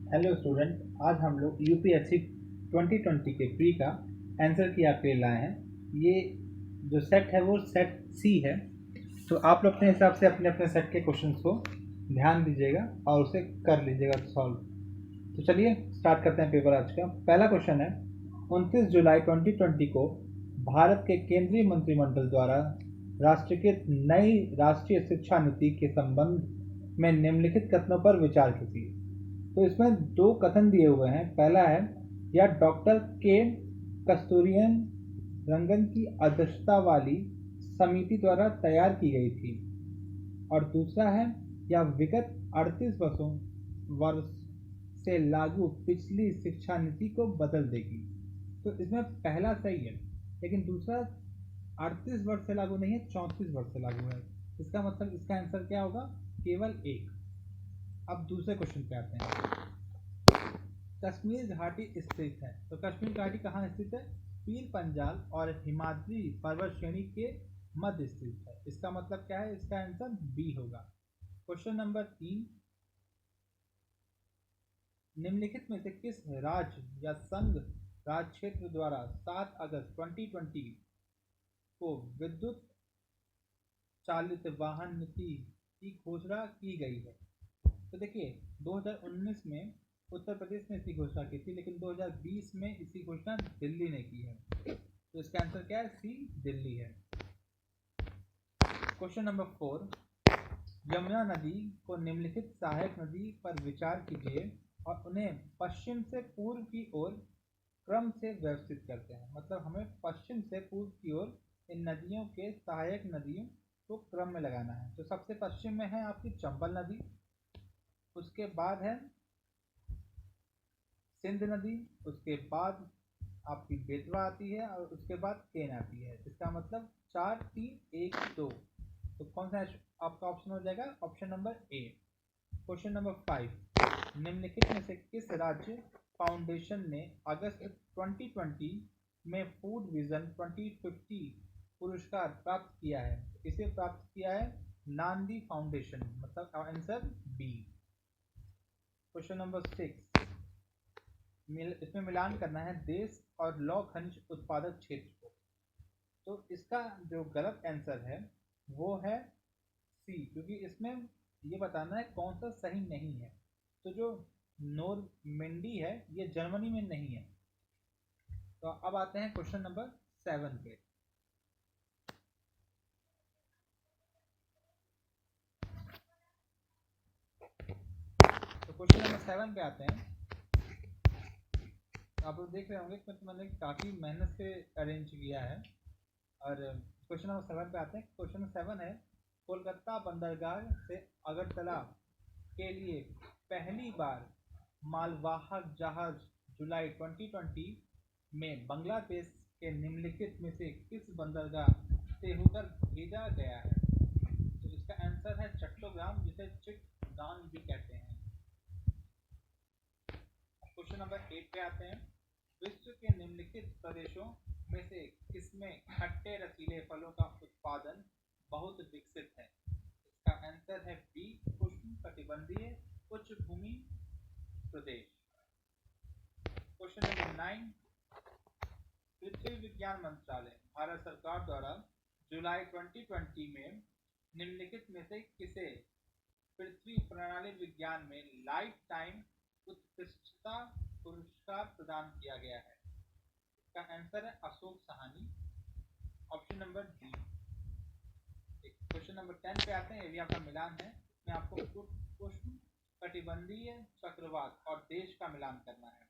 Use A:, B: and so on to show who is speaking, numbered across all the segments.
A: Hello student, आज हम लोग यूपीएससी 2020 के प्री का आंसर की आपके लिए लाए हैं। ये जो सेट है वो सेट सी है। तो आप लोग अपने हिसाब से अपने अपने सेट के क्वेश्चंस को ध्यान दीजिएगा और उसे कर लीजिएगा सॉल्व। तो चलिए स्टार्ट करते हैं पेपर आज का। पहला क्वेश्चन है, 29 जुलाई 2020 को भारत के केंद्रीय मंत्रिमंडल द्वारा राष्ट्रीयकृत नई राष्ट्रीय शिक्षा नीति के संबंध में निम्नलिखित कथनों पर विचार कीजिए। तो इसमें दो कथन दिए हुए हैं। पहला है, यह डॉक्टर के कस्तूरियन रंगन की अध्यक्षता वाली समिति द्वारा तैयार की गई थी। और दूसरा है, यह विगत 38 वर्ष से लागू पिछली शिक्षा नीति को बदल देगी। तो इसमें पहला सही है, लेकिन दूसरा 38 वर्ष से लागू नहीं है, 34 वर्ष से लागू है। इसका मतलब इसका आंसर क्या होगा? केवल एक। अब दूसरे क्वेश्चन पे आते हैं। कश्मीर घाटी स्थित है। तो कश्मीर घाटी कहाँ स्थित है? पीर पंजाल और हिमाद्री पर्वत श्रेणी के मध्य स्थित है। इसका मतलब क्या है? इसका आंसर बी होगा। क्वेश्चन नंबर 3, निम्नलिखित में से किस राज्य या संघ राज्य क्षेत्र द्वारा 7 अगस्त 2020 को विद्युत चालित वाहन नीति की घोषणा की गई है? तो देखिए, 2019 में उत्तर प्रदेश ने इसकी घोषणा की थी, लेकिन 2020 में इसकी घोषणा दिल्ली ने की है। तो इसका आंसर क्या है? सी, दिल्ली है। क्वेश्चन नंबर 4, यमुना नदी को निम्नलिखित सहायक नदी पर विचार कीजिए और उन्हें पश्चिम से पूर्व की ओर क्रम से व्यवस्थित करते हैं। मतलब हमें पश्चिम से पूर्व की ओर इन नदियों के सहायक नदियों को क्रम में लगाना है। तो सबसे पश्चिम में है आपकी चंबल नदी, उसके बाद है सिंध नदी, उसके बाद आपकी बेतवा आती है और उसके बाद केन आती है। इसका मतलब 4, 3, 1, 2। तो कौन सा आपका ऑप्शन हो जाएगा? ऑप्शन नंबर ए। क्वेश्चन नंबर 5, निम्नलिखित में से किस राज्य फाउंडेशन ने अगस्त 2020 में फूड विजन 2050 पुरस्कार प्राप्त किया है? इसे प्राप्त किया है नांदी फाउंडेशन। मतलब आंसर बी। क्वेश्चन नंबर 6, इसमें मिलान करना है देश और लौह खनिज उत्पादक क्षेत्र को। तो इसका जो गलत आंसर है वो है सी, क्योंकि इसमें ये बताना है कौन सा सही नहीं है। तो जो नोरमेंडी है ये जर्मनी में नहीं है। तो अब आते हैं क्वेश्चन नंबर 7 पे। तो क्वेश्चन नंबर 7 पे आते हैं। आप लोग देख रहे होंगे कि मैंने काफ़ी मेहनत से अरेंज किया है। और क्वेश्चन नंबर 7 पे आते हैं। क्वेश्चन नंबर 7 है, कोलकाता बंदरगाह से अगरतला के लिए पहली बार मालवाहक जहाज जुलाई 2020 में बांग्लादेश के निम्नलिखित में से किस बंदरगाह से होकर भेजा गया है? तो इसका आंसर है चट्टोग्राम, जिसे चिटगांग भी कहते हैं। क्वेश्चन नंबर 8 पे आते हैं। विश्व के निम्नलिखित प्रदेशों में से किसमें खट्टे रसीले फलों का उत्पादन बहुत विकसित है? इसका आंसर है बी, उष्णकटिबंधीय उच्च भूमि प्रदेश। क्वेश्चन नंबर 9, पृथ्वी विज्ञान मंत्रालय भारत सरकार द्वारा जुलाई 2020 में निम्नलिखित में से किसे पृथ्वी प्रणाली विज्ञान में लाइफ टाइम उत्कृष्टता पुरस्कार प्रदान किया गया है? इसका आंसर है Ashok Sahani, option number D. Question number 10 पे आते हैं। ये भी आपका मिलान है। इसमें आपको उष्ण कटिबंधीय चक्रवात और देश का मिलान करना है।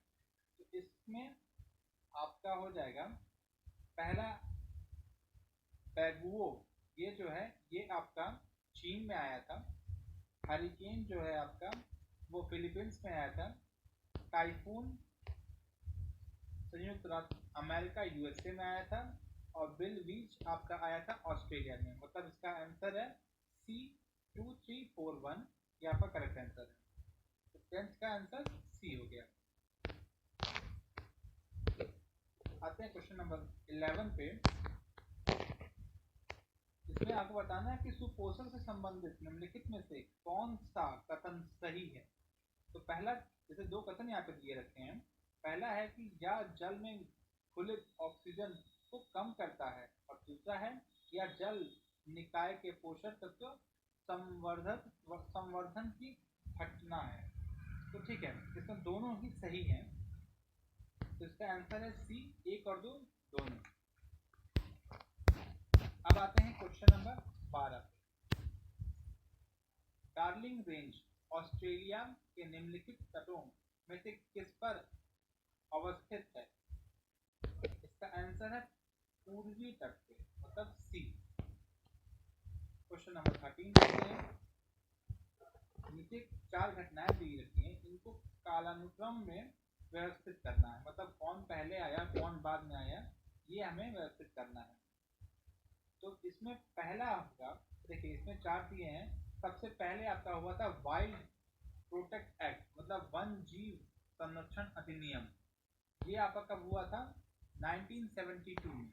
A: तो इसमें आपका हो जाएगा पहला बैगुओ। ये जो है ये आपका चीन में आया था। हरिकेन जो है आपका वो फिलीपींस में आया था। टाइफून संयुक्त राज्य अमेरिका यूएसए में आया था। और बिल वीच आपका आया था ऑस्ट्रेलिया में। मतलब इसका आंसर है सी, 2341। ये आपका करेक्ट आंसर है। तो 10th का आंसर सी हो गया। आते हैं क्वेश्चन नंबर 11 पे। इसमें आपको बताना है कि सुपोषण से संबंधित निम्नलिखित में से कौन सा कथन सही है। तो पहला जैसे दो कथन यहाँ पे दिए रखे हैं। पहला है कि या जल में खुलित ऑक्सीजन को कम करता है, और दूसरा है या जल निकाय के पोषक तत्व संवर्धन की घटना है। तो ठीक है, इसमें दोनों ही सही हैं, तो इसका आंसर है सी, 1 और 2 दोनों। अब आते हैं question number 12। Darling range Australia के निम्नलिखित तटों में से किस पर अवस्थित है? इसका आंसर है पूर्वी तट पे, मतलब सी। क्वेश्चन नंबर 13 देखते हैं। नीचे 4 घटनाएं दी रखी हैं, इनको कालानुक्रम में व्यवस्थित करना है, मतलब कौन पहले आया कौन बाद में आया, ये हमें व्यवस्थित करना है। तो इसमें पहला होगा, देखिए इसमें 4 दिए हैं। सबसे पहले आपका हुआ था वाइल्ड प्रोटेक्ट एक्ट, मतलब वन जीव संरक्षण अधिनियम। ये आपका कब हुआ था? 1972 में।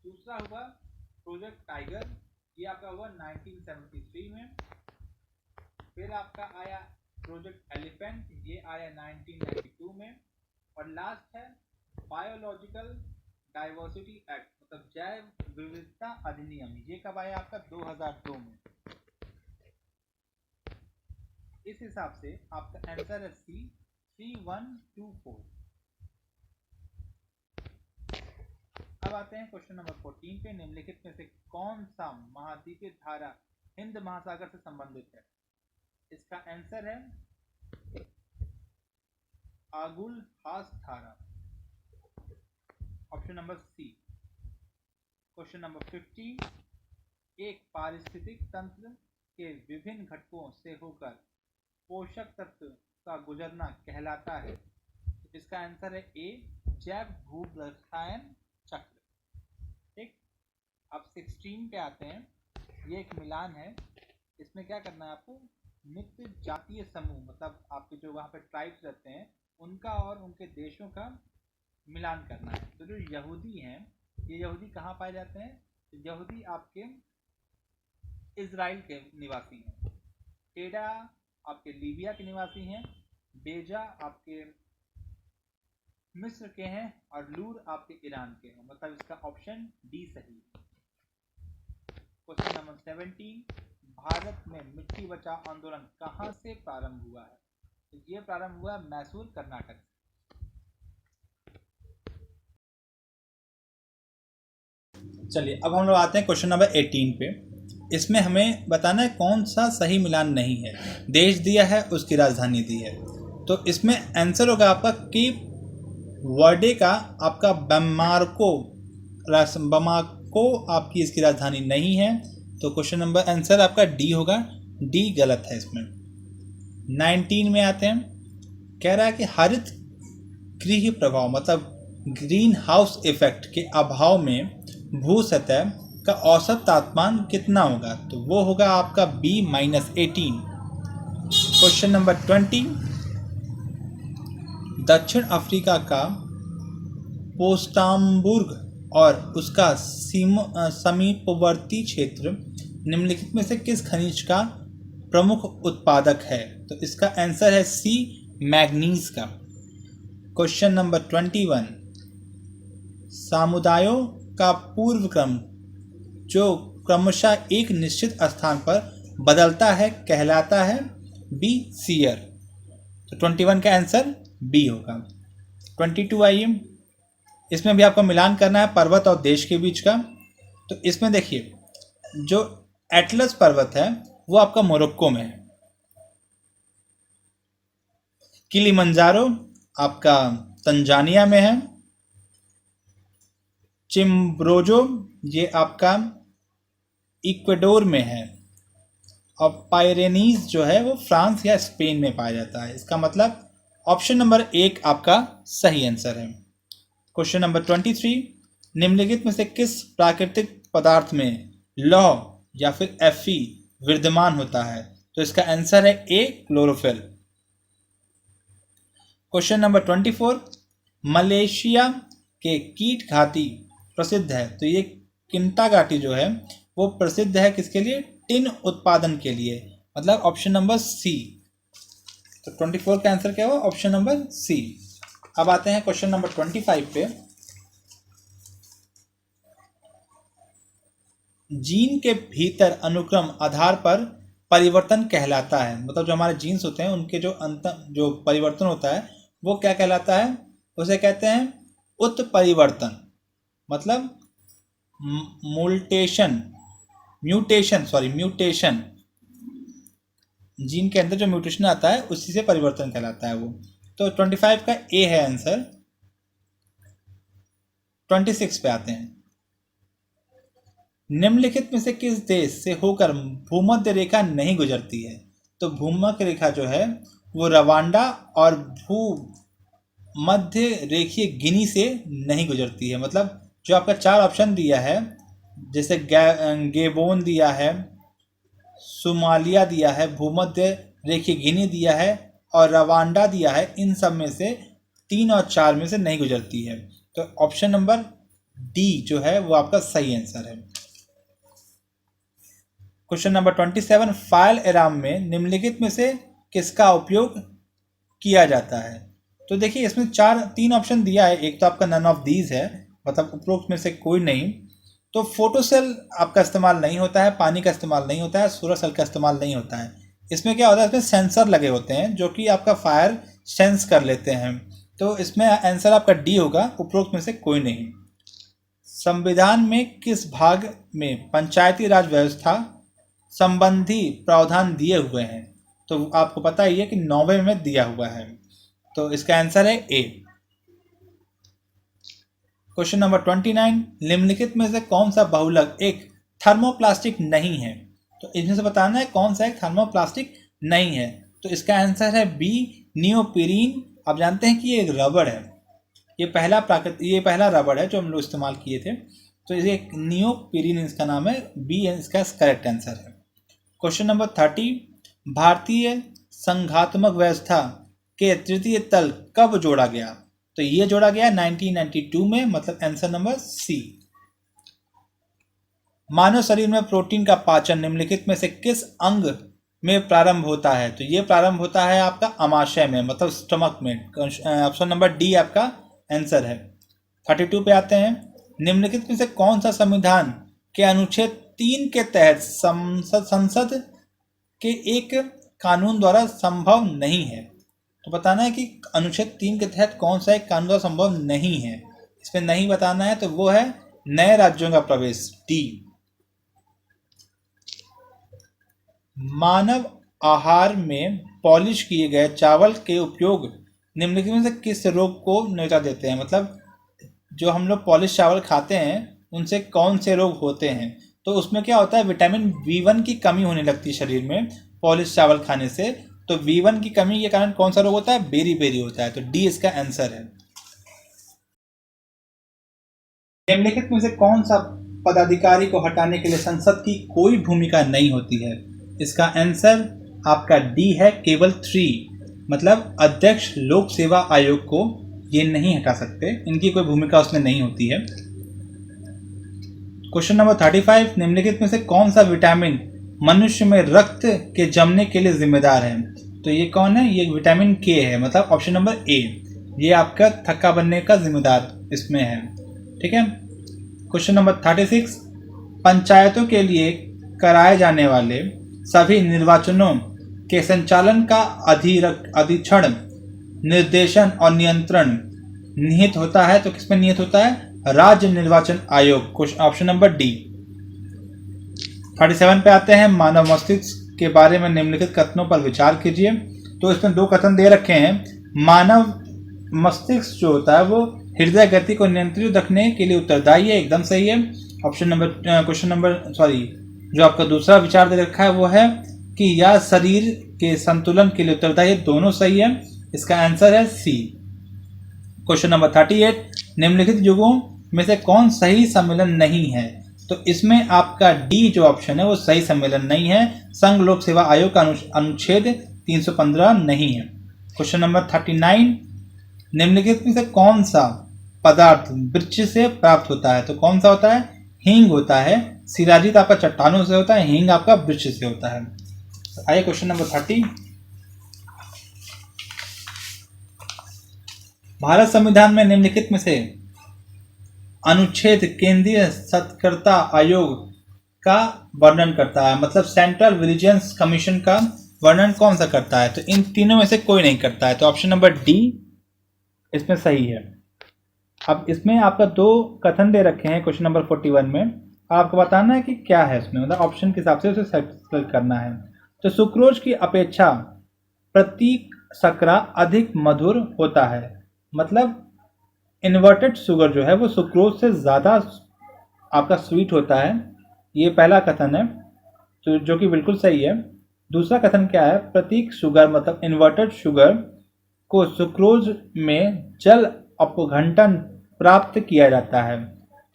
A: दूसरा हुआ प्रोजेक्ट टाइगर, ये आपका हुआ 1973 में। फिर आपका आया प्रोजेक्ट एलिफेंट, ये आया 1992 में। और लास्ट है बायोलॉजिकल डाइवर्सिटी एक्ट, मतलब जैव विविधता अधिनियम, ये कब आया आपका? 2002 में। इस हिसाब से आपका आंसर है सी, 3124। अब आते हैं क्वेश्चन नंबर 14 पे। निम्नलिखित में से कौन सा महाद्वीपीय धारा हिंद महासागर से संबंधित है? इसका आंसर है आगुल हास धारा, option number C. Question number 15। एक पारिस्थितिक तंत्र के विभिन्न घटकों से होकर पोषक तत्व का गुजरना कहलाता है। इसका आंसर है ए, जैव भूरसायन चक्र। ठीक, अब 16 पे आते हैं। ये एक मिलान है, इसमें क्या करना है आपको? मित्र जातीय समूह, मतलब आपके जो वहाँ पे ट्राइब्स रहते हैं उनका और उनके देशों का मिलान करना है। तो जो यहूदी हैं, ये यहूदी कहाँ पाए जाते हैं? तो यहूदी आपके इजराइल के निवासी हैं। टेडा आपके लीबिया के निवासी हैं। बेजा आपके मिस्र के हैं। और लूर आपके ईरान के हैं, मतलब इसका ऑप्शन डी सही है। Question number 17। भारत में मिट्टी बचाओ आंदोलन कहाँ से प्रारंभ हुआ है? तो ये प्रारंभ हुआ मैसूर, कर्नाटक से। चलिए अब हम लोग आते हैं क्वेश्चन नंबर 18 पे। इसमें हमें बताना है कौन सा सही मिलान नहीं है। देश दिया है, उसकी राजधानी दी है, तो इसमें आंसर होगा आपका कि वर्डे का आपका बमाको आपकी इसकी राजधानी नहीं है। तो क्वेश्चन नंबर आंसर आपका डी होगा, डी गलत है इसमें। 19 में आते हैं। कह रहा है कि हरित गृह प्रभाव, मतलब ग्रीन हाउस इफेक्ट के अभाव में भू सतह का औसत तापमान कितना होगा? तो वो होगा आपका B-18। Question number 20। दक्षिण अफ्रीका का पोस्टाम्बुर्ग और उसका समीपवर्ती क्षेत्र निम्नलिखित में से किस खनिज का प्रमुख उत्पादक है? तो इसका आंसर है सी, मैग्नीज का। Question number 21। समुदायों का पूर्व क्रम जो क्रमशः एक निश्चित स्थान पर बदलता है कहलाता है? बी, सीयर। तो 21 का आंसर बी होगा। 22 आइए, इसमें भी आपको मिलान करना है पर्वत और देश के बीच का। तो इसमें देखिए जो एटलस पर्वत है वो आपका मोरक्को में है। किलिमंजारो आपका तंजानिया में है। चिम्ब्रोजो ये आपका इक्वाडोर में है। और पायरेनीज जो है वो फ्रांस या स्पेन में पाया जाता है। इसका मतलब ऑप्शन नंबर 1 आपका सही आंसर है। Question number 23। निम्नलिखित में से किस प्राकृतिक पदार्थ में लौह या फिर Fe विद्यमान होता है? तो इसका आंसर है ए, क्लोरोफिल। Question number 24। मलेशिया के कीट घाटी प्रसिद्ध है। तो ये किंटा घाटी जो है वो प्रसिद्ध है किसके लिए? टिन उत्पादन के लिए। मतलब ऑप्शन नंबर सी। तो 24 का आंसर क्या हुआ? Option number C. अब आते हैं क्वेश्चन नंबर 25 पे। जीन के भीतर अनुक्रम आधार पर परिवर्तन कहलाता है, मतलब जो हमारे जीन्स होते हैं उनके जो परिवर्तन होता है वो क्या कहलाता है? उसे कहते हैं उत्परिवर्तन, मतलब म्यूटेशन। जीन के अंदर जो म्यूटेशन आता है उसी से परिवर्तन कहलाता है वो। तो 25 का ए है आंसर। 26 पे आते हैं। निम्नलिखित में से किस देश से होकर भूमध्य रेखा नहीं गुजरती है? तो भूमध्य रेखा जो है वो रवांडा और भूमध्य रेखीय गिनी से नहीं गुजरती है। मतलब जो आपका 4 ऑप्शन दिया है, जैसे गेबोन दिया है, सोमालिया दिया है, भूमध्य रेखीय गिनी दिया है और रवांडा दिया है, इन सब में से 3 और 4 में से नहीं गुजरती है। तो ऑप्शन नंबर डी जो है वो आपका सही आंसर है। क्वेश्चन नंबर 27, फाइल एराम में निम्नलिखित में से किसका उपयोग किया जाता है? तो देखिए इसमें 3 ऑप्शन दिया है। एक तो आपका नन ऑफ दीज है, मतलब उपरोक्त में से कोई नहीं। तो फोटो सेल आपका इस्तेमाल नहीं होता है, पानी का इस्तेमाल नहीं होता है, सोलर सेल का इस्तेमाल नहीं होता है। इसमें क्या होता है, इसमें सेंसर लगे होते हैं जो कि आपका फायर सेंस कर लेते हैं। तो इसमें आंसर आपका डी होगा, उपरोक्त में से कोई नहीं। संविधान में किस भाग में पंचायती राज व्यवस्था संबंधी प्रावधान दिए हुए हैं? तो आपको पता ही है कि 9वें में दिया हुआ है। तो इसका आंसर है ए। क्वेश्चन नंबर 29, निम्नलिखित में से कौन सा बहुलक एक थर्मोप्लास्टिक नहीं है? तो इसमें से बताना है कौन सा एक थर्मोप्लास्टिक नहीं है। तो इसका आंसर है बी, नियोप्रीन। आप जानते हैं कि ये एक रबड़ है, ये पहला रबड़ है जो हम लोग इस्तेमाल किए थे। तो ये नियोप्रीन इसका नाम है, बी इसका करेक्ट आंसर है। क्वेश्चन नंबर 30, भारतीय संघात्मक व्यवस्था के तृतीय तल कब जोड़ा गया? तो ये जोड़ा गया 1992 में, मतलब आंसर नंबर सी। मानव शरीर में प्रोटीन का पाचन निम्नलिखित में से किस अंग में प्रारंभ होता है? तो ये प्रारंभ होता है आपका अमाशय में, मतलब स्टमक में। ऑप्शन नंबर डी आपका आंसर है। 32 पे आते हैं। निम्नलिखित में से कौन सा संविधान के अनुच्छेद 3 के तहत संसद के एक कानून द्वारा संभव नहीं है? तो बताना है कि अनुच्छेद 3 के तहत कौन सा एक कानून द्वारा संभव नहीं है। इसमें नहीं बताना है, तो वो है नए राज्यों का प्रवेश, डी। मानव आहार में पॉलिश किए गए चावल के उपयोग निम्नलिखित में से किस रोग को न्योता देते हैं? मतलब जो हम लोग पॉलिश चावल खाते हैं उनसे कौन से रोग होते हैं? तो उसमें क्या होता है, विटामिन B1 की कमी होने लगती है शरीर में पॉलिश चावल खाने से। तो B1 की कमी के कारण कौन सा रोग होता है? बेरी होता है। तो डी इसका आंसर है। निम्नलिखित में से कौन सा पदाधिकारी को हटाने के लिए संसद की कोई भूमिका नहीं होती है? इसका आंसर आपका डी है, केवल 3, मतलब अध्यक्ष लोक सेवा आयोग को ये नहीं हटा सकते, इनकी कोई भूमिका उसमें नहीं होती है। क्वेश्चन नंबर 35, निम्नलिखित में से कौन सा विटामिन मनुष्य में रक्त के जमने के लिए जिम्मेदार है? तो ये कौन है? ये विटामिन के है, मतलब ऑप्शन नंबर ए, ये आपका थक्का बनने का जिम्मेदार इसमें है। ठीक है। क्वेश्चन नंबर 36, पंचायतों के लिए कराए जाने वाले सभी निर्वाचनों के संचालन का अधीक्षण, निर्देशन और नियंत्रण निहित होता है। तो किसमें निहित होता है? राज्य निर्वाचन आयोग, ऑप्शन नंबर डी। 37 पे आते हैं। मानव मस्तिष्क के बारे में निम्नलिखित कथनों पर विचार कीजिए। तो इसमें 2 कथन दे रखे हैं। मानव मस्तिष्क जो होता है वो हृदय गति को नियंत्रित रखने के लिए उत्तरदायी है, एकदम सही है। जो आपका दूसरा विचार दे रखा है वो है कि यह शरीर के संतुलन के लिए उत्तरदायी है, दोनों सही है। इसका आंसर है सी। क्वेश्चन नंबर 38, निम्नलिखित युगों में से कौन सही सम्मेलन नहीं है? तो इसमें आपका डी जो ऑप्शन है वो सही सम्मेलन नहीं है। संघ लोक सेवा आयोग का अनुच्छेद 315 नहीं है। क्वेश्चन नंबर 39, निम्नलिखित में से कौन सा पदार्थ वृक्ष से प्राप्त होता है? तो कौन सा होता है? हींग होता है। शिलाजीत आपका चट्टानों से होता है, हींग आपका वृक्ष से होता है। आइए क्वेश्चन नंबर 30। भारत संविधान में निम्नलिखित में से अनुच्छेद केंद्रीय सत्कर्ता आयोग का वर्णन करता है, मतलब सेंट्रल विजिलेंस कमीशन का वर्णन कौन सा करता है? तो इन तीनों में से कोई नहीं करता है, तो ऑप्शन नंबर डी इसमें सही है। अब इसमें आपका दो कथन दे रखे हैं क्वेश्चन नंबर 41 में, आपको बताना है कि क्या है इसमें, मतलब ऑप्शन के हिसाब से उसे सेलेक्ट करना है। तो सुक्रोज की अपेक्षा प्रतीक शर्करा अधिक मधुर होता है, मतलब इन्वर्टेड शुगर जो है वो सुक्रोज से ज़्यादा आपका स्वीट होता है, ये पहला कथन है, तो जो कि बिल्कुल सही है। दूसरा कथन क्या है? प्रतीक शुगर मतलब इन्वर्टेड शुगर को सुक्रोज में जल अपघटन प्राप्त किया जाता है,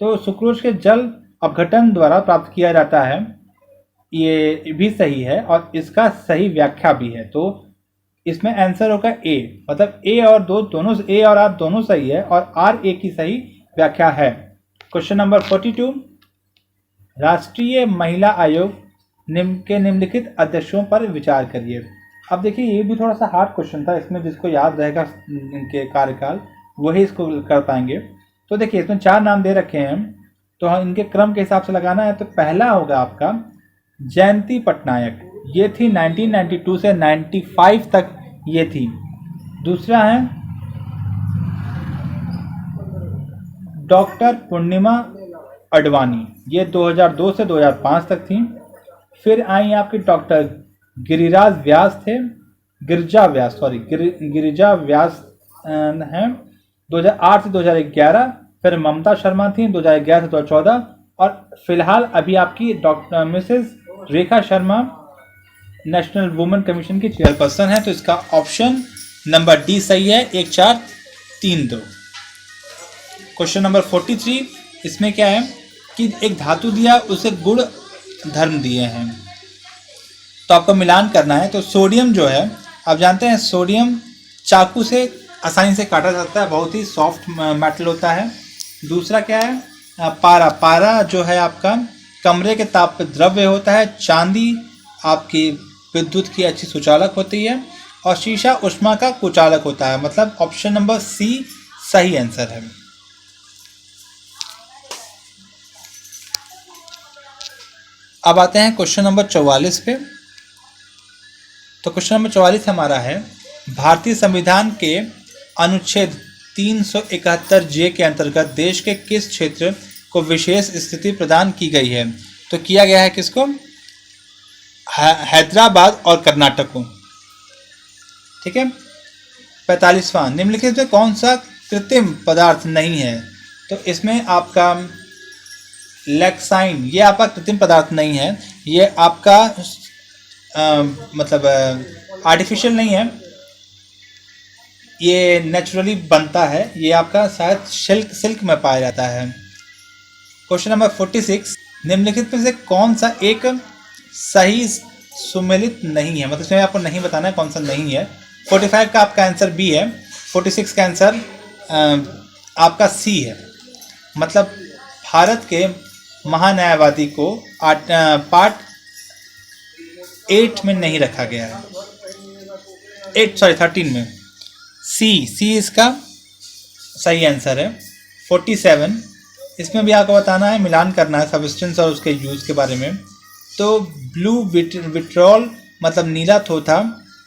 A: तो सुक्रोज के जल अपघटन द्वारा प्राप्त किया जाता है, ये भी सही है और इसका सही व्याख्या भी है। तो इसमें आंसर होगा ए, मतलब ए और दो दोनों, ए और आर दोनों सही है और आर ए की सही व्याख्या है। क्वेश्चन नंबर 42, राष्ट्रीय महिला आयोग के निम्नलिखित अध्यक्षों पर विचार करिए। अब देखिए ये भी थोड़ा सा हार्ड क्वेश्चन था, इसमें जिसको याद रहेगा इनके कार्यकाल वही इसको कर पाएंगे। तो देखिए इसमें 4 नाम दे रखे हैं, तो इनके क्रम के हिसाब से लगाना है। तो पहला होगा आपका जयंती पटनायक, ये थी 1992 से 95 तक ये थी। दूसरा है डॉक्टर पूर्णिमा अडवाणी, ये 2002 से 2005 तक थी। फिर आई आपके डॉक्टर गिरिराज व्यास थे, गिरिजा व्यास हैं 2008 से 2011। फिर ममता शर्मा थी 2011 से 2014 और फिलहाल अभी आपकी doctor Mrs Rekha Sharma national women commission की चेयरपर्सन है। तो इसका ऑप्शन नंबर डी सही है, 1 4 3 2। क्वेश्चन नंबर 43, इसमें क्या है कि एक धातु दिया उसे गुण धर्म दिए हैं, तो आपको मिलान करना है। तो सोडियम जो है आप जानते हैं सोडियम चाकू से आसानी से काटा जाता है, बहुत ही सॉफ्ट मेटल होता है। दूसरा क्या है? पारा जो है आपका कमरे के ताप पे द्रव्य होता है। चांदी आपकी विद्युत की अच्छी सुचालक होती है और शीशा ऊष्मा का कुचालक होता है, मतलब ऑप्शन नंबर सी सही आंसर है। अब आते हैं क्वेश्चन नंबर 44 पे। तो क्वेश्चन नंबर 44 हमारा है, भारतीय संविधान के अनुच्छेद 371 जे के अंतर्गत देश के किस क्षेत्र को विशेष स्थिति प्रदान की गई है? तो किया गया है किसको? हैदराबाद और कर्नाटक को, ठीक है। 45वां, निम्नलिखित में कौन सा कृत्रिम पदार्थ नहीं है? तो इसमें आपका लेक्साइन, ये आपका कृत्रिम पदार्थ नहीं है, ये आपका मतलब आर्टिफिशियल नहीं है, ये नेचुरली बनता है, ये आपका शायद सिल्क में पाया जाता है। क्वेश्चन नंबर 46, निम्नलिखित में से कौन सा एक सही सुमेलित नहीं है? मतलब इसमें आपको नहीं बताना है कौन सा नहीं है। 45 का आपका आंसर बी है, 46 का आंसर आपका सी है, मतलब भारत के महान्यायवादी को पार्ट 8 में नहीं रखा गया है, 13 में। सी इसका सही आंसर है। 47, इसमें भी आपको बताना है, मिलान करना है सब्सटेंस और उसके यूज़ के बारे में। तो ब्लू विट्रॉल मतलब नीला थोथा,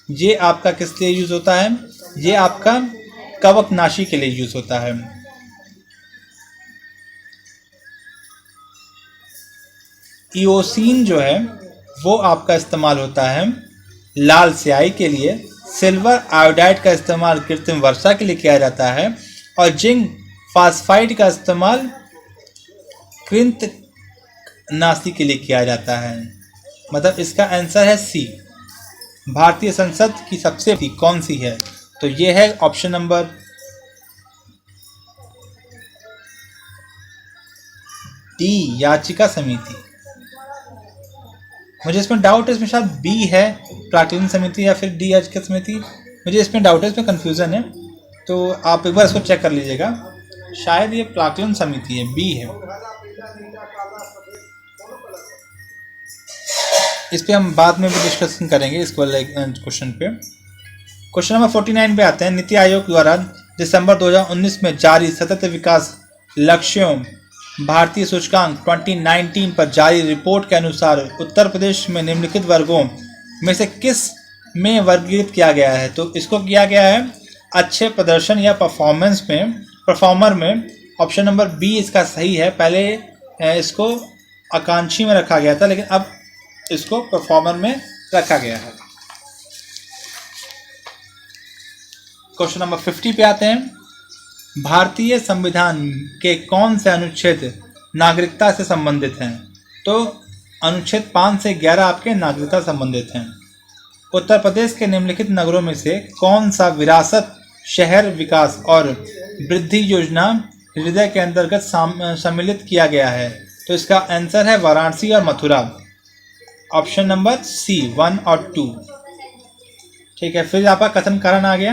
A: ये आपका किस लिए यूज़ होता है? ये आपका कवकनाशी के लिए यूज़ होता है। इओसिन जो है वो आपका इस्तेमाल होता है लाल स्याही के लिए। सिल्वर आयोडाइड का इस्तेमाल कृत्रिम वर्षा के लिए किया जाता है और जिंक फास्फाइड का इस्तेमाल कृंतकनाशी के लिए किया जाता है, मतलब इसका आंसर है सी। भारतीय संसद की सबसे बड़ी कौन सी है? तो ये है ऑप्शन नंबर डी, याचिका समिति। मुझे इसमें डाउट है, इसमें शायद बी है प्राक्कलन समिति या फिर डी याचिका समिति, मुझे इसमें डाउट है, इसमें कन्फ्यूज़न है, तो आप एक बार इसको चेक कर लीजिएगा। शायद ये प्राक्कलन समिति है, बी है। इस पे हम बाद में भी डिस्कशन करेंगे इसको क्वेश्चन पे। क्वेश्चन नंबर 49 पे आते हैं। नीति आयोग द्वारा दिसंबर 2019 में जारी सतत विकास लक्ष्यों भारतीय सूचकांक 2019 पर जारी रिपोर्ट के अनुसार उत्तर प्रदेश में निम्नलिखित वर्गों में से किस में वर्गीकृत किया गया है? तो इसको किया गया है अच्छे प्रदर्शन या परफॉर्मर में। ऑप्शन नंबर बी इसका सही है। पहले इसको आकांक्षी में रखा गया था, लेकिन अब इसको परफॉर्मर में रखा गया है। क्वेश्चन नंबर 50 पे आते हैं। भारतीय संविधान के कौन से अनुच्छेद नागरिकता से संबंधित हैं? तो अनुच्छेद 5 से 11 आपके नागरिकता संबंधित हैं। उत्तर प्रदेश के निम्नलिखित नगरों में से कौन सा विरासत शहर विकास और वृद्धि योजना हृदय के अंतर्गत सम्मिलित किया गया है? तो इसका आंसर है वाराणसी और मथुरा। ऑप्शन नंबर सी 1 और 2। ठीक है, फिर आपका कथन कारण आ गया।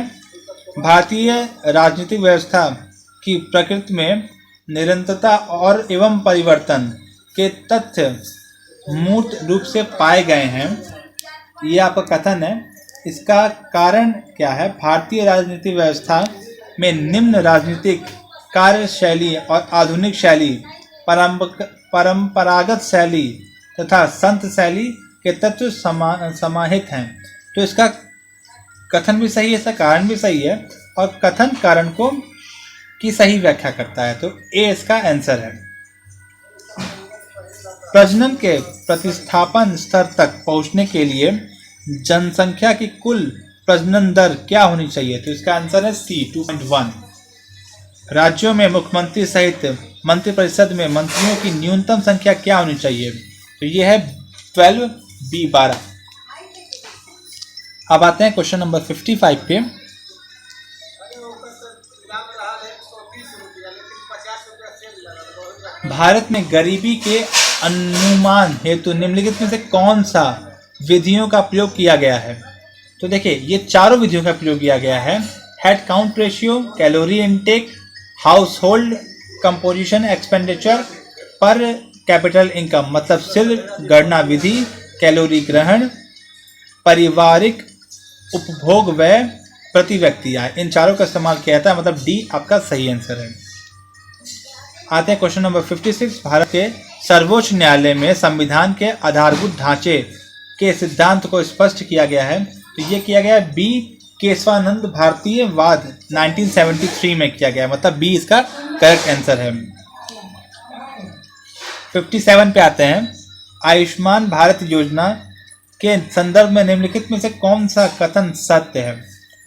A: भारतीय राजनीतिक व्यवस्था की प्रकृति में निरंतरता और एवं परिवर्तन के तथ्य मूर्त रूप से पाए गए हैं। ये आपका कथन है। इसका कारण क्या है? भारतीय राजनीतिक व्यवस्था में निम्न राजनीतिक कार्यशैली और आधुनिक शैली, परंपरागत शैली तथा संत शैली के तत्व समाहित हैं। तो इसका कथन भी सही है, इसका कारण भी सही है, और कथन कारण को की सही व्याख्या करता है। तो ए इसका आंसर है। प्रजनन के प्रतिस्थापन स्तर तक पहुंचने के लिए जनसंख्या की कुल प्रजनन दर क्या होनी चाहिए? तो इसका आंसर है सी 2.1। राज्यों में मुख्यमंत्री सहित मंत्रिपरिषद में मंत्रियों की न्यूनतम संख्या क्या होनी चाहिए? तो ये है 12 B 12। अब आते हैं क्वेश्चन नंबर 55 पे। भारत में गरीबी के अनुमान हेतु निम्नलिखित में से कौन सा विधियों का प्रयोग किया गया है? तो देखिए, ये चारों विधियों का प्रयोग किया गया है। Head count ratio, calorie intake, house hold composition expenditure पर कैपिटल इनकम, मतलब सिल गणना विधि, कैलोरी ग्रहण, पारिवारिक उपभोग व्यय, प्रति व्यक्ति आय, इन चारों का इस्तेमाल किया जाता है। मतलब डी आपका सही आंसर है। आते हैं क्वेश्चन नंबर 56। भारत के सर्वोच्च न्यायालय में संविधान के आधारभूत ढांचे के सिद्धांत को स्पष्ट किया गया है। तो ये किया गया है बी केशवानंद भारतीय वाद 1973 में किया गया है। मतलब बी इसका करेक्ट आंसर है। 57 पे आते हैं। आयुष्मान भारत योजना के संदर्भ में निम्नलिखित में से कौन सा कथन सत्य है?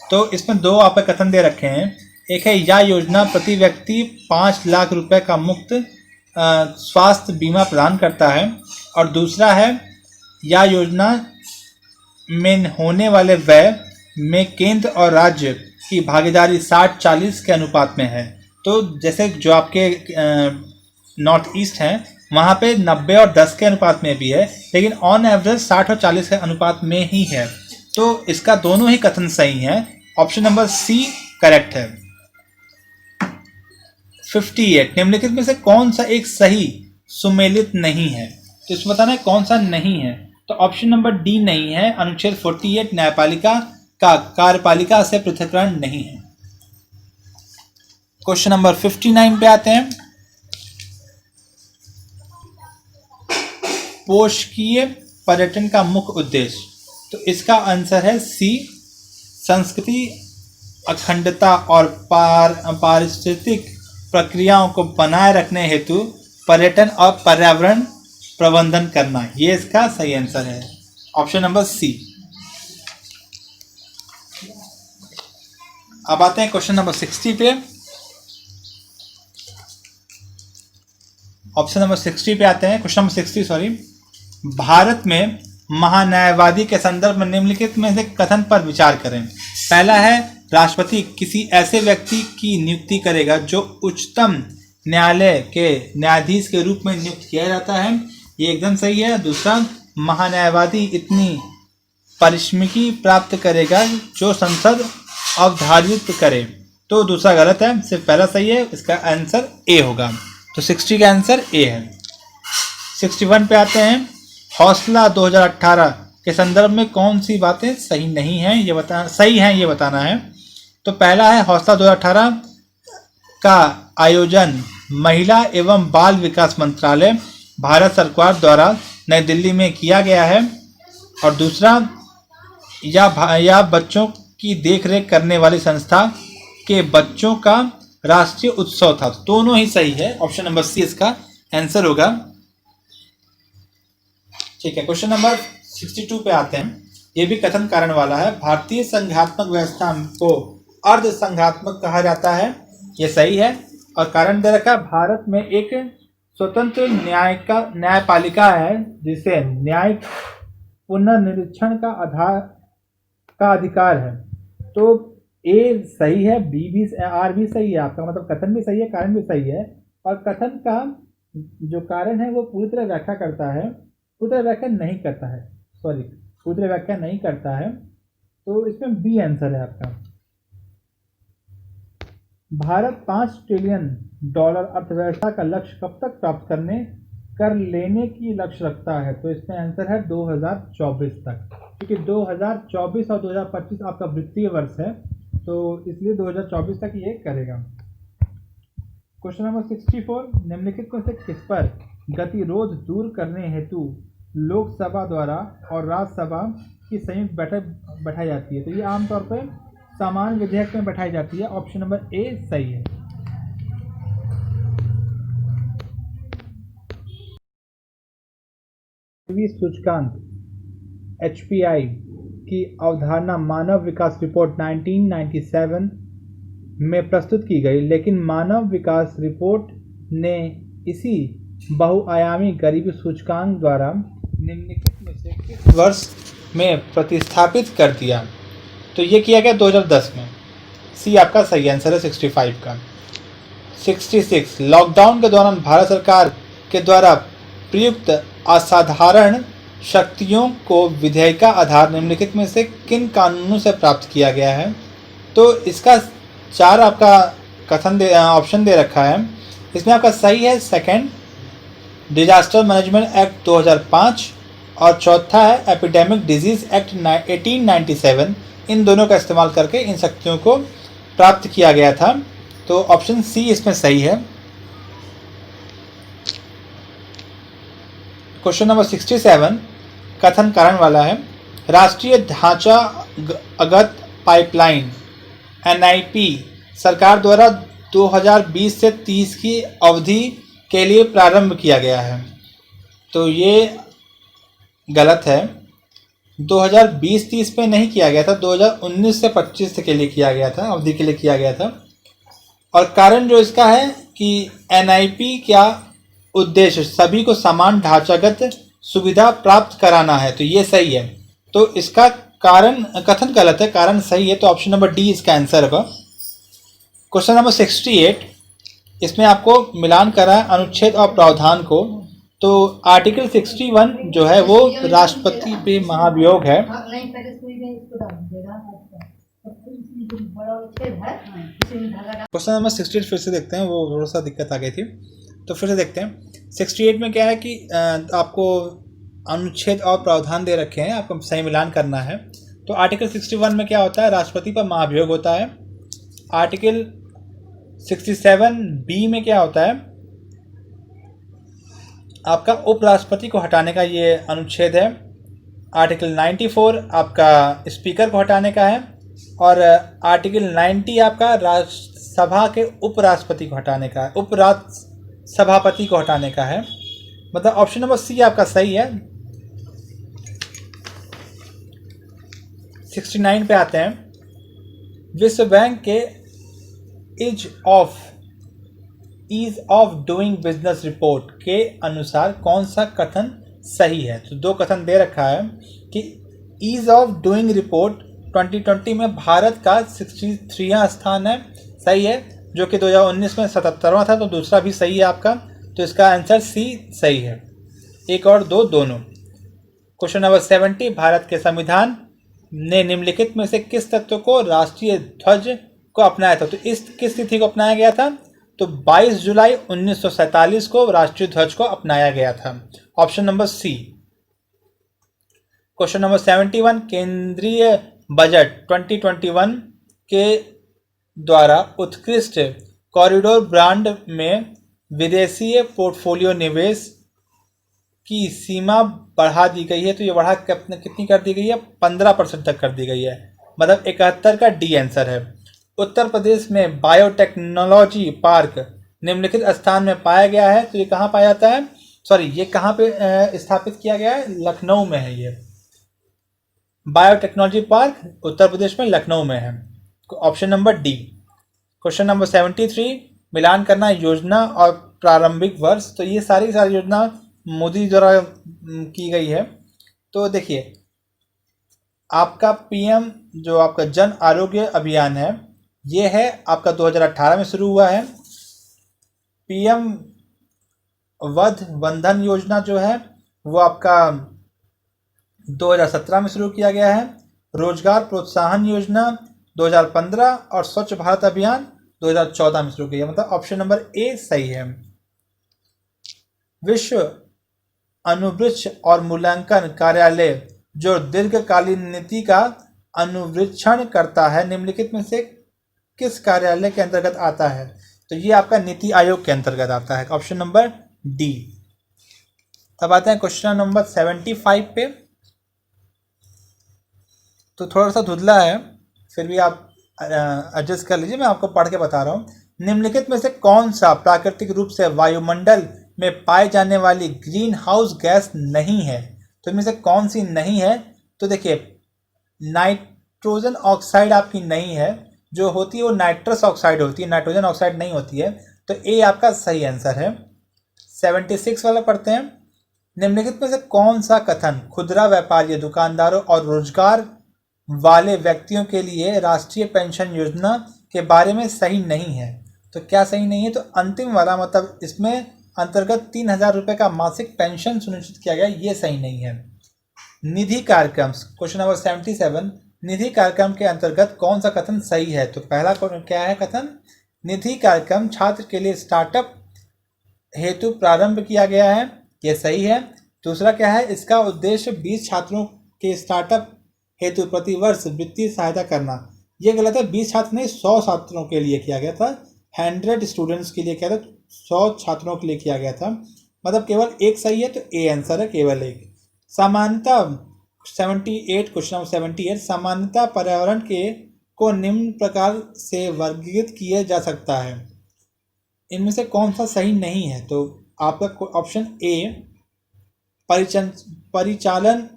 A: तो इसमें दो आपके कथन दे रखे हैं। एक है यह योजना प्रति व्यक्ति 5 लाख रुपए का मुफ्त स्वास्थ्य बीमा प्रदान करता है, और दूसरा है यह योजना में होने वाले व्यय में केंद्र और राज्य की भागीदारी 60-40 के अनुपात में है। तो जैसे जो आपके नॉर्थ ईस्ट हैं वहाँ पे 90 और 10 के अनुपात में भी है, लेकिन ऑन एवरेज 60 और 40 के अनुपात में ही है। तो इसका दोनों ही कथन सही है। ऑप्शन नंबर सी करेक्ट है। 58 निम्नलिखित में से कौन सा एक सही सुमेलित नहीं है? तो इसमें बताना है कौन सा नहीं है। तो ऑप्शन नंबर डी नहीं है। अनुच्छेद 48 न्यायपालिका का कार्यपालिका से पृथक्करण नहीं है। क्वेश्चन नंबर 59 पे आते हैं। पोषकीय पर्यटन का मुख्य उद्देश्य, तो इसका आंसर है सी संस्कृति अखंडता और पारिस्थितिक प्रक्रियाओं को बनाए रखने हेतु पर्यटन और पर्यावरण प्रबंधन करना। ये इसका सही आंसर है। Option number C. अब आते हैं क्वेश्चन नंबर 60 पे। ऑप्शन नंबर 60 पे आते हैं। Question number 60 sorry. भारत में महान्यायवादी के संदर्भ में निम्नलिखित में से कथन पर विचार करें। पहला है राष्ट्रपति किसी ऐसे व्यक्ति की नियुक्ति करेगा जो उच्चतम न्यायालय के न्यायाधीश के रूप में नियुक्त किया जाता है। ये एकदम सही है। दूसरा, महान्यायवादी इतनी परिश्रमिकी प्राप्त करेगा जो संसद अवधारित करे। तो दूसरा गलत है, सिर्फ पहला सही है। इसका आंसर ए होगा। तो 60 का आंसर ए है। 61 पे आते हैं। हौसला 2018 के संदर्भ में कौन सी बातें सही नहीं हैं ये बताना है। तो पहला है हौसला 2018 का आयोजन महिला एवं बाल विकास मंत्रालय भारत सरकार द्वारा नई दिल्ली में किया गया है। और दूसरा या बच्चों की देखरेख करने वाली संस्था के बच्चों का राष्ट्रीय उत्सव था। दोनों ही सही है, ऑप्शन नंबर सी इसका आंसर होगा। ठीक है, क्वेश्चन नंबर 62 पे आते हैं। ये भी कथन कारण वाला है। भारतीय संघात्मक व्यवस्था को अर्ध संघात्मक कहा जाता है, ये सही है। और कारण दे रखा, भारत में एक स्वतंत्र न्यायपालिका है जिसे न्यायिक पुनर्निरीक्षण का अधिकार है। तो ए सही है, बी भी, आर भी सही है आपका, मतलब कथन भी सही है, कारण भी सही है। और कथन का जो कारण है वो पूरी तरह व्याख्या करता है, पूरी तरह व्याख्या नहीं करता है, पूरी तरह व्याख्या नहीं करता है। तो इसमें बी आंसर है आपका। भारत $5 ट्रिलियन अर्थव्यवस्था का लक्ष्य कब तक प्राप्त कर लेने की लक्ष्य रखता है। तो इसमें आंसर है 2024 तक, क्योंकि 2024 और 2025 आपका वित्तीय वर्ष है, तो इसलिए 2024 तक ये करेगा। क्वेश्चन नंबर 64, निम्नलिखित में से किस पर गतिरोध दूर करने हेतु लोकसभा द्वारा और राज्यसभा की संयुक्त बैठक बैठाई जाती है। तो ये आमतौर पर सामान्य विधेयक में बैठाई जाती है, ऑप्शन नंबर ए सही है। सूचकांक HPI की अवधारणा मानव विकास रिपोर्ट 1997 में प्रस्तुत की गई, लेकिन मानव विकास रिपोर्ट ने इसी बहुआयामी गरीबी सूचकांक द्वारा निम्नलिखित में से किस वर्ष में प्रतिस्थापित कर दिया। तो ये किया गया 2010 में, सी आपका सही आंसर है 65 का। 66, लॉकडाउन के दौरान भारत सरकार के द्वारा प्रयुक्त असाधारण शक्तियों को विधेयिका आधार निम्नलिखित में से किन कानूनों से प्राप्त किया गया है। तो इसका 4 आपका कथन ऑप्शन दे रखा है। इसमें आपका सही है सेकंड, डिजास्टर मैनेजमेंट एक्ट 2005, और चौथा है एपिडेमिक डिजीज एक्ट 1897। इन दोनों का इस्तेमाल करके इन शक्तियों को प्राप्त किया गया था। तो ऑप्शन सी इसमें सही है। क्वेश्चन नंबर 67 कथन कारण वाला है। राष्ट्रीय ढांचागत पाइपलाइन NIP सरकार द्वारा 2020 से 30 की अवधि के लिए प्रारंभ किया गया है। तो ये गलत है, 2020-30 पे नहीं किया गया था, 2019 से 25 के लिए किया गया था, अवधि के लिए किया गया था। और कारण जो इसका है कि NIP क्या उद्देश्य सभी को समान ढांचागत सुविधा प्राप्त कराना है, तो ये सही है। तो इसका कारण कथन गलत है, कारण सही है, तो ऑप्शन नंबर डी इसका आंसर होगा। क्वेश्चन नंबर 68, इसमें आपको मिलान करा है अनुच्छेद और प्रावधान को। तो आर्टिकल 61 जो है वो राष्ट्रपति पे महाभियोग है। क्वेश्चन नंबर 68 फिर से देखते हैं, वो थोड़ा सा दिक्कत आ गई थी, तो फिर से देखते हैं। 68 में क्या है कि आपको अनुच्छेद और प्रावधान दे रखे हैं, आपको सही मिलान करना है। तो आर्टिकल 61 में क्या होता है, राष्ट्रपति पर महाभियोग होता है। आर्टिकल 67B में क्या होता है, आपका उपराष्ट्रपति को हटाने का ये अनुच्छेद है। आर्टिकल 94 आपका स्पीकर को हटाने का है, और आर्टिकल 90 आपका राज्यसभा के उपराष्ट्रपति को हटाने का है, उपराष्ट्रपति को हटाने का है। मतलब ऑप्शन नंबर सी आपका सही है। 69 पे आते हैं। विश्व बैंक के ease of doing business report के अनुसार कौन सा कथन सही है। तो 2 कथन दे रखा है कि ईज ऑफ डूइंग रिपोर्ट 2020 में भारत का 63वां स्थान है, सही है, जो कि 2019 में 77वां था, तो दूसरा भी सही है आपका। तो इसका आंसर सी सही है, 1 और 2 दोनों। क्वेश्चन नंबर 70, भारत के संविधान ने निम्नलिखित में से किस तत्व को राष्ट्रीय ध्वज को अपनाया था। तो इस किस तिथि को अपनाया गया था, तो 22 जुलाई 1947 को राष्ट्रीय ध्वज को अपनाया गया था, option number C. Question number 71, केंद्रीय बजट 2021 के द्वारा उत्कृष्ट कॉरिडोर ब्रांड में विदेशी पोर्टफोलियो निवेश की सीमा बढ़ा दी गई है। तो ये बढ़ा कितनी कर दी गई है? 15% तक कर दी गई है, मतलब 71 का डी आंसर है। उत्तर प्रदेश में बायोटेक्नोलॉजी पार्क निम्नलिखित स्थान में पाया गया है। तो ये कहाँ पाया जाता है? सॉरी, ये कहाँ पे स्थापित किया गया है? लखनऊ में है ये बायोटेक्नोलॉजी पार्क, उत्तर प्रदेश में लखनऊ में है। Option number D. Question number 73, मिलान करना योजना और प्रारंभिक वर्ष। तो ये सारी योजना मोदी द्वारा की गई है। तो देखिए, आपका पीएम जो आपका जन आरोग्य अभियान है, ये है आपका 2018 में शुरू हुआ है। पीएम वंदन योजना जो है वो आपका 2017 में शुरू किया गया है। रोजगार प्रोत्साहन योजना 2015 और स्वच्छ भारत अभियान 2014 में शुरू किया, मतलब ऑप्शन नंबर ए सही है। विश्व अनुवृक्ष और मूल्यांकन कार्यालय जो दीर्घकालीन नीति का अनुवृक्षण करता है, निम्नलिखित में से किस कार्यालय के अंतर्गत आता है? तो ये आपका नीति आयोग के अंतर्गत आता है, ऑप्शन नंबर डी। अब आते हैं क्वेश्चन नंबर 75 पे। तो थोड़ा सा धुंधला है, फिर भी आप एडजस्ट कर लीजिए, मैं आपको पढ़ के बता रहा हूँ। निम्नलिखित में से कौन सा प्राकृतिक रूप से वायुमंडल में पाए जाने वाली ग्रीन हाउस गैस नहीं है? तो इनमें से कौन सी नहीं है? तो देखिए, नाइट्रोजन ऑक्साइड आपकी नहीं है, जो होती है वो नाइट्रस ऑक्साइड होती है, नाइट्रोजन ऑक्साइड नहीं होती है। तो ए आपका सही आंसर है। 76 वाला पढ़ते हैं। निम्नलिखित में से कौन सा कथन खुदरा व्यापारियों, दुकानदारों और रोजगार वाले व्यक्तियों के लिए राष्ट्रीय पेंशन योजना के बारे में सही नहीं है? तो क्या सही नहीं है? तो अंतिम वाला, मतलब इसमें अंतर्गत 3,000 रुपये का मासिक पेंशन सुनिश्चित किया गया, ये सही नहीं है। निधि कार्यक्रम, क्वेश्चन नंबर 77, निधि कार्यक्रम के अंतर्गत कौन सा कथन सही है? तो पहला क्या है कथन? निधि कार्यक्रम छात्र के लिए स्टार्टअप हेतु प्रारंभ किया गया है, ये सही है। दूसरा क्या है? इसका उद्देश्य 20 छात्रों के स्टार्टअप हेतु प्रतिवर्ष वित्तीय सहायता करना, ये गलत है। 20 छात्र नहीं, 100 छात्रों के लिए किया गया था, 100 स्टूडेंट्स के लिए किया था, 100 छात्रों के लिए किया गया था, मतलब केवल एक सही है। तो ए आंसर है, केवल एक। सामान्यता 78, क्वेश्चन नंबर 78, सामान्यता पर्यावरण को निम्न प्रकार से वर्गीकृत किया जा सकता है, इनमें से कौन सा सही नहीं है? तो आपका ऑप्शन ए परिचालन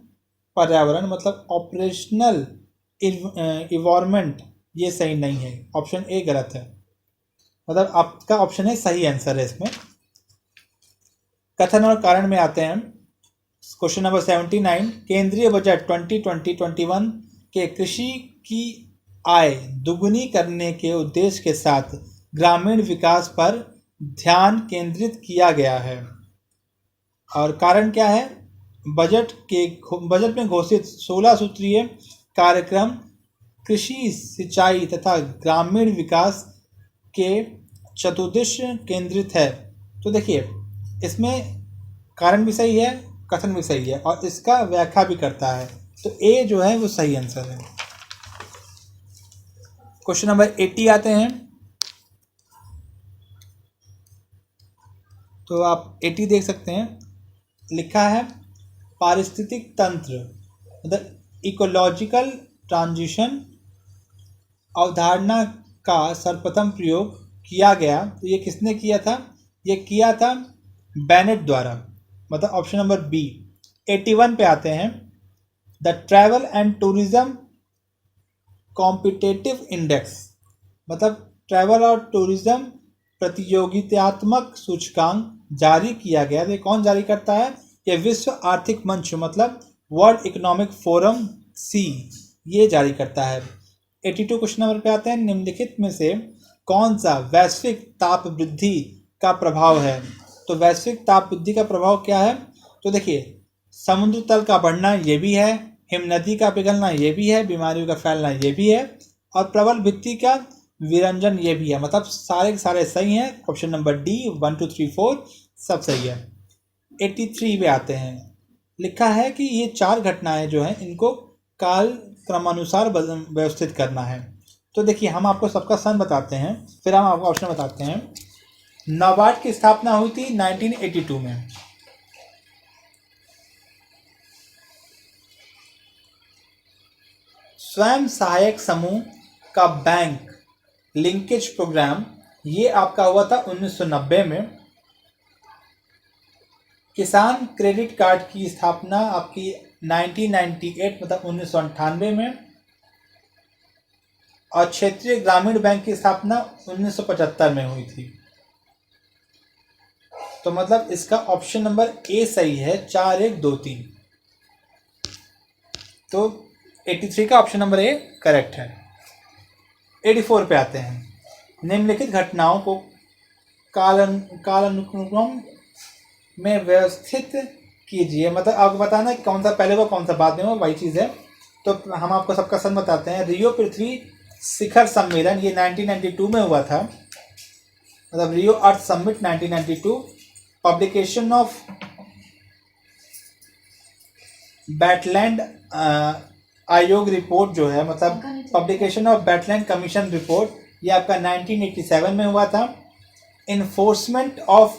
A: पर्यावरण, मतलब ऑपरेशनल इन्वायरमेंट, ये सही नहीं है, ऑप्शन ए गलत है, मतलब आपका ऑप्शन ए सही आंसर है इसमें। कथन और कारण में आते हैं। क्वेश्चन नंबर 79, केंद्रीय बजट 2020-21 के कृषि की आय दुगुनी करने के उद्देश्य के साथ ग्रामीण विकास पर ध्यान केंद्रित किया गया है। और कारण क्या है? बजट में घोषित 16 सूत्रीय कार्यक्रम कृषि, सिंचाई तथा ग्रामीण विकास के चतुर्दिश केंद्रित है। तो देखिए, इसमें कारण भी सही है, कथन भी सही है, और इसका व्याख्या भी करता है। तो ए जो है वो सही आंसर है। क्वेश्चन नंबर 80 आते हैं। तो आप 80 देख सकते हैं, लिखा है पारिस्थितिक तंत्र, मतलब इकोलॉजिकल ट्रांजिशन अवधारणा का सर्वप्रथम प्रयोग किया गया। तो ये किसने किया था? ये किया था बेनेट द्वारा, मतलब ऑप्शन नंबर बी। 81 पे आते हैं। The travel and tourism competitive index, मतलब ट्रैवल और टूरिज्म प्रतियोगितात्मक सूचकांक जारी किया गया। तो कौन जारी करता है? ये विश्व आर्थिक मंच, मतलब वर्ल्ड इकोनॉमिक फोरम सी, ये जारी करता है। 82 क्वेश्चन नंबर पे आते हैं। निम्नलिखित में से कौन सा वैश्विक ताप वृद्धि का प्रभाव है? तो वैश्विक ताप वृद्धि का प्रभाव क्या है? तो देखिए, समुद्र तल का बढ़ना ये भी है, हिम नदी का पिघलना ये भी है, बीमारियों का फैलना ये भी है, और प्रबल भित्ति का विरंजन ये भी है, मतलब सारे के सारे सही हैं। ऑप्शन नंबर डी 1 2 3 4 सब सही है। 83 पे आते हैं। लिखा है कि ये 4 घटनाएं जो हैं इनको काल क्रमानुसार व्यवस्थित करना है। तो देखिए हम आपको सबका सन बताते हैं, फिर हम आपको ऑप्शन बताते हैं। नाबार्ड की स्थापना हुई थी 1982 में। स्वयं सहायक समूह का बैंक लिंकेज प्रोग्राम ये आपका हुआ था 1990 में। किसान क्रेडिट कार्ड की स्थापना आपकी 1998 मतलब 1998 में। और क्षेत्रीय ग्रामीण बैंक की स्थापना 1975 में हुई थी। तो मतलब इसका ऑप्शन नंबर ए सही है, 4 1 2 3। तो 83 का ऑप्शन नंबर ए करेक्ट है। 84 पे आते हैं। निम्नलिखित घटनाओं को कालानुक्रम में व्यवस्थित कीजिए। मतलब आपको बताना है कौन सा पहले हुआ कौन सा बाद में हुआ, वही चीज़ है। तो हम आपको सबका सन बताते हैं। रियो पृथ्वी शिखर सम्मेलन ये 1992 में हुआ था, मतलब रियो अर्थ समिट 1992। पब्लिकेशन ऑफ बैटलैंड आयोग रिपोर्ट जो है, मतलब पब्लिकेशन ऑफ बैटलैंड कमीशन रिपोर्ट, ये आपका 1987 में हुआ था। इन्फोर्समेंट ऑफ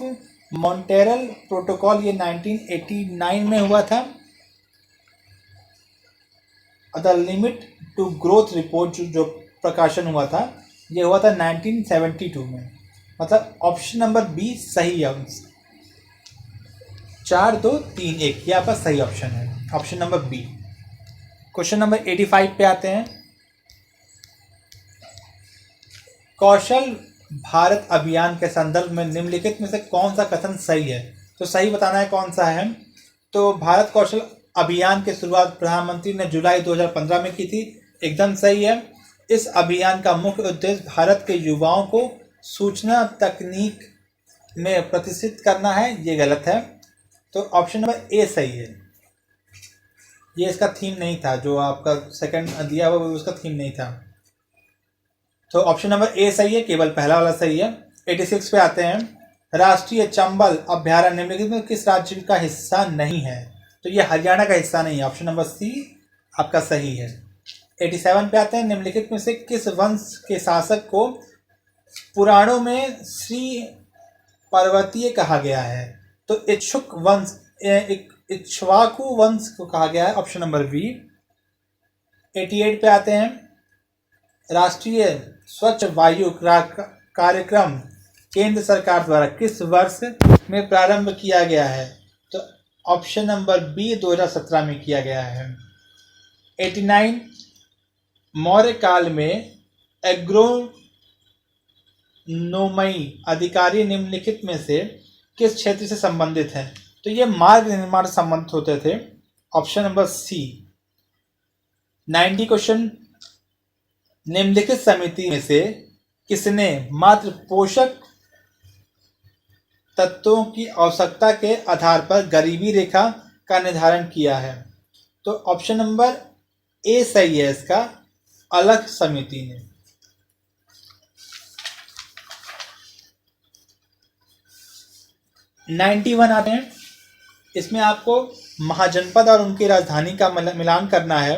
A: मॉन्टेरल प्रोटोकॉल ये 1989 में हुआ था। The limit to growth report जो प्रकाशन हुआ था ये हुआ था 1972 में। मतलब ऑप्शन नंबर बी सही है। 4 2 3 1 ये आपका सही ऑप्शन है, option number B. Question number 85 पे आते हैं। कौशल भारत अभियान के संदर्भ में निम्नलिखित में से कौन सा कथन सही है? तो सही बताना है कौन सा है। तो भारत कौशल अभियान की शुरुआत प्रधानमंत्री ने जुलाई 2015 में की थी, एकदम सही है। इस अभियान का मुख्य उद्देश्य भारत के युवाओं को सूचना तकनीक में प्रतिष्ठित करना है, ये गलत है। तो ऑप्शन नंबर ए सही है। ये इसका थीम नहीं था, जो आपका सेकंड दिया हुआ उसका थीम नहीं था। तो ऑप्शन नंबर ए सही है, केवल पहला वाला सही है। 86 पे आते हैं। राष्ट्रीय चंबल अभ्यारण्य निम्नलिखित में किस राज्य का हिस्सा नहीं है? तो ये हरियाणा का हिस्सा नहीं है, ऑप्शन नंबर सी आपका सही है। 87 पे आते हैं। निम्नलिखित में से किस वंश के शासक को पुराणों में श्री पर्वतीय कहा गया है? तो इच्छुक वंश इक्ष्वाकु वंश को कहा गया है, ऑप्शन नंबर बी। 88 पे आते हैं। राष्ट्रीय स्वच्छ वायु कार्यक्रम केंद्र सरकार द्वारा किस वर्ष में प्रारंभ किया गया है? तो ऑप्शन नंबर बी 2017 में किया गया है। 89 मौर्य काल में एग्रोनोमई अधिकारी निम्नलिखित में से किस क्षेत्र से संबंधित हैं? तो ये मार्ग निर्माण से संबंधित होते थे, ऑप्शन नंबर सी। 90 क्वेश्चन। निम्नलिखित समिति में से किसने मात्र पोषक तत्वों की आवश्यकता के आधार पर गरीबी रेखा का निर्धारण किया है? तो ऑप्शन नंबर ए सही है इसका, अलग समिति ने। नाइन्टी वन आते हैं। इसमें आपको महाजनपद और उनकी राजधानी का मिलान करना है।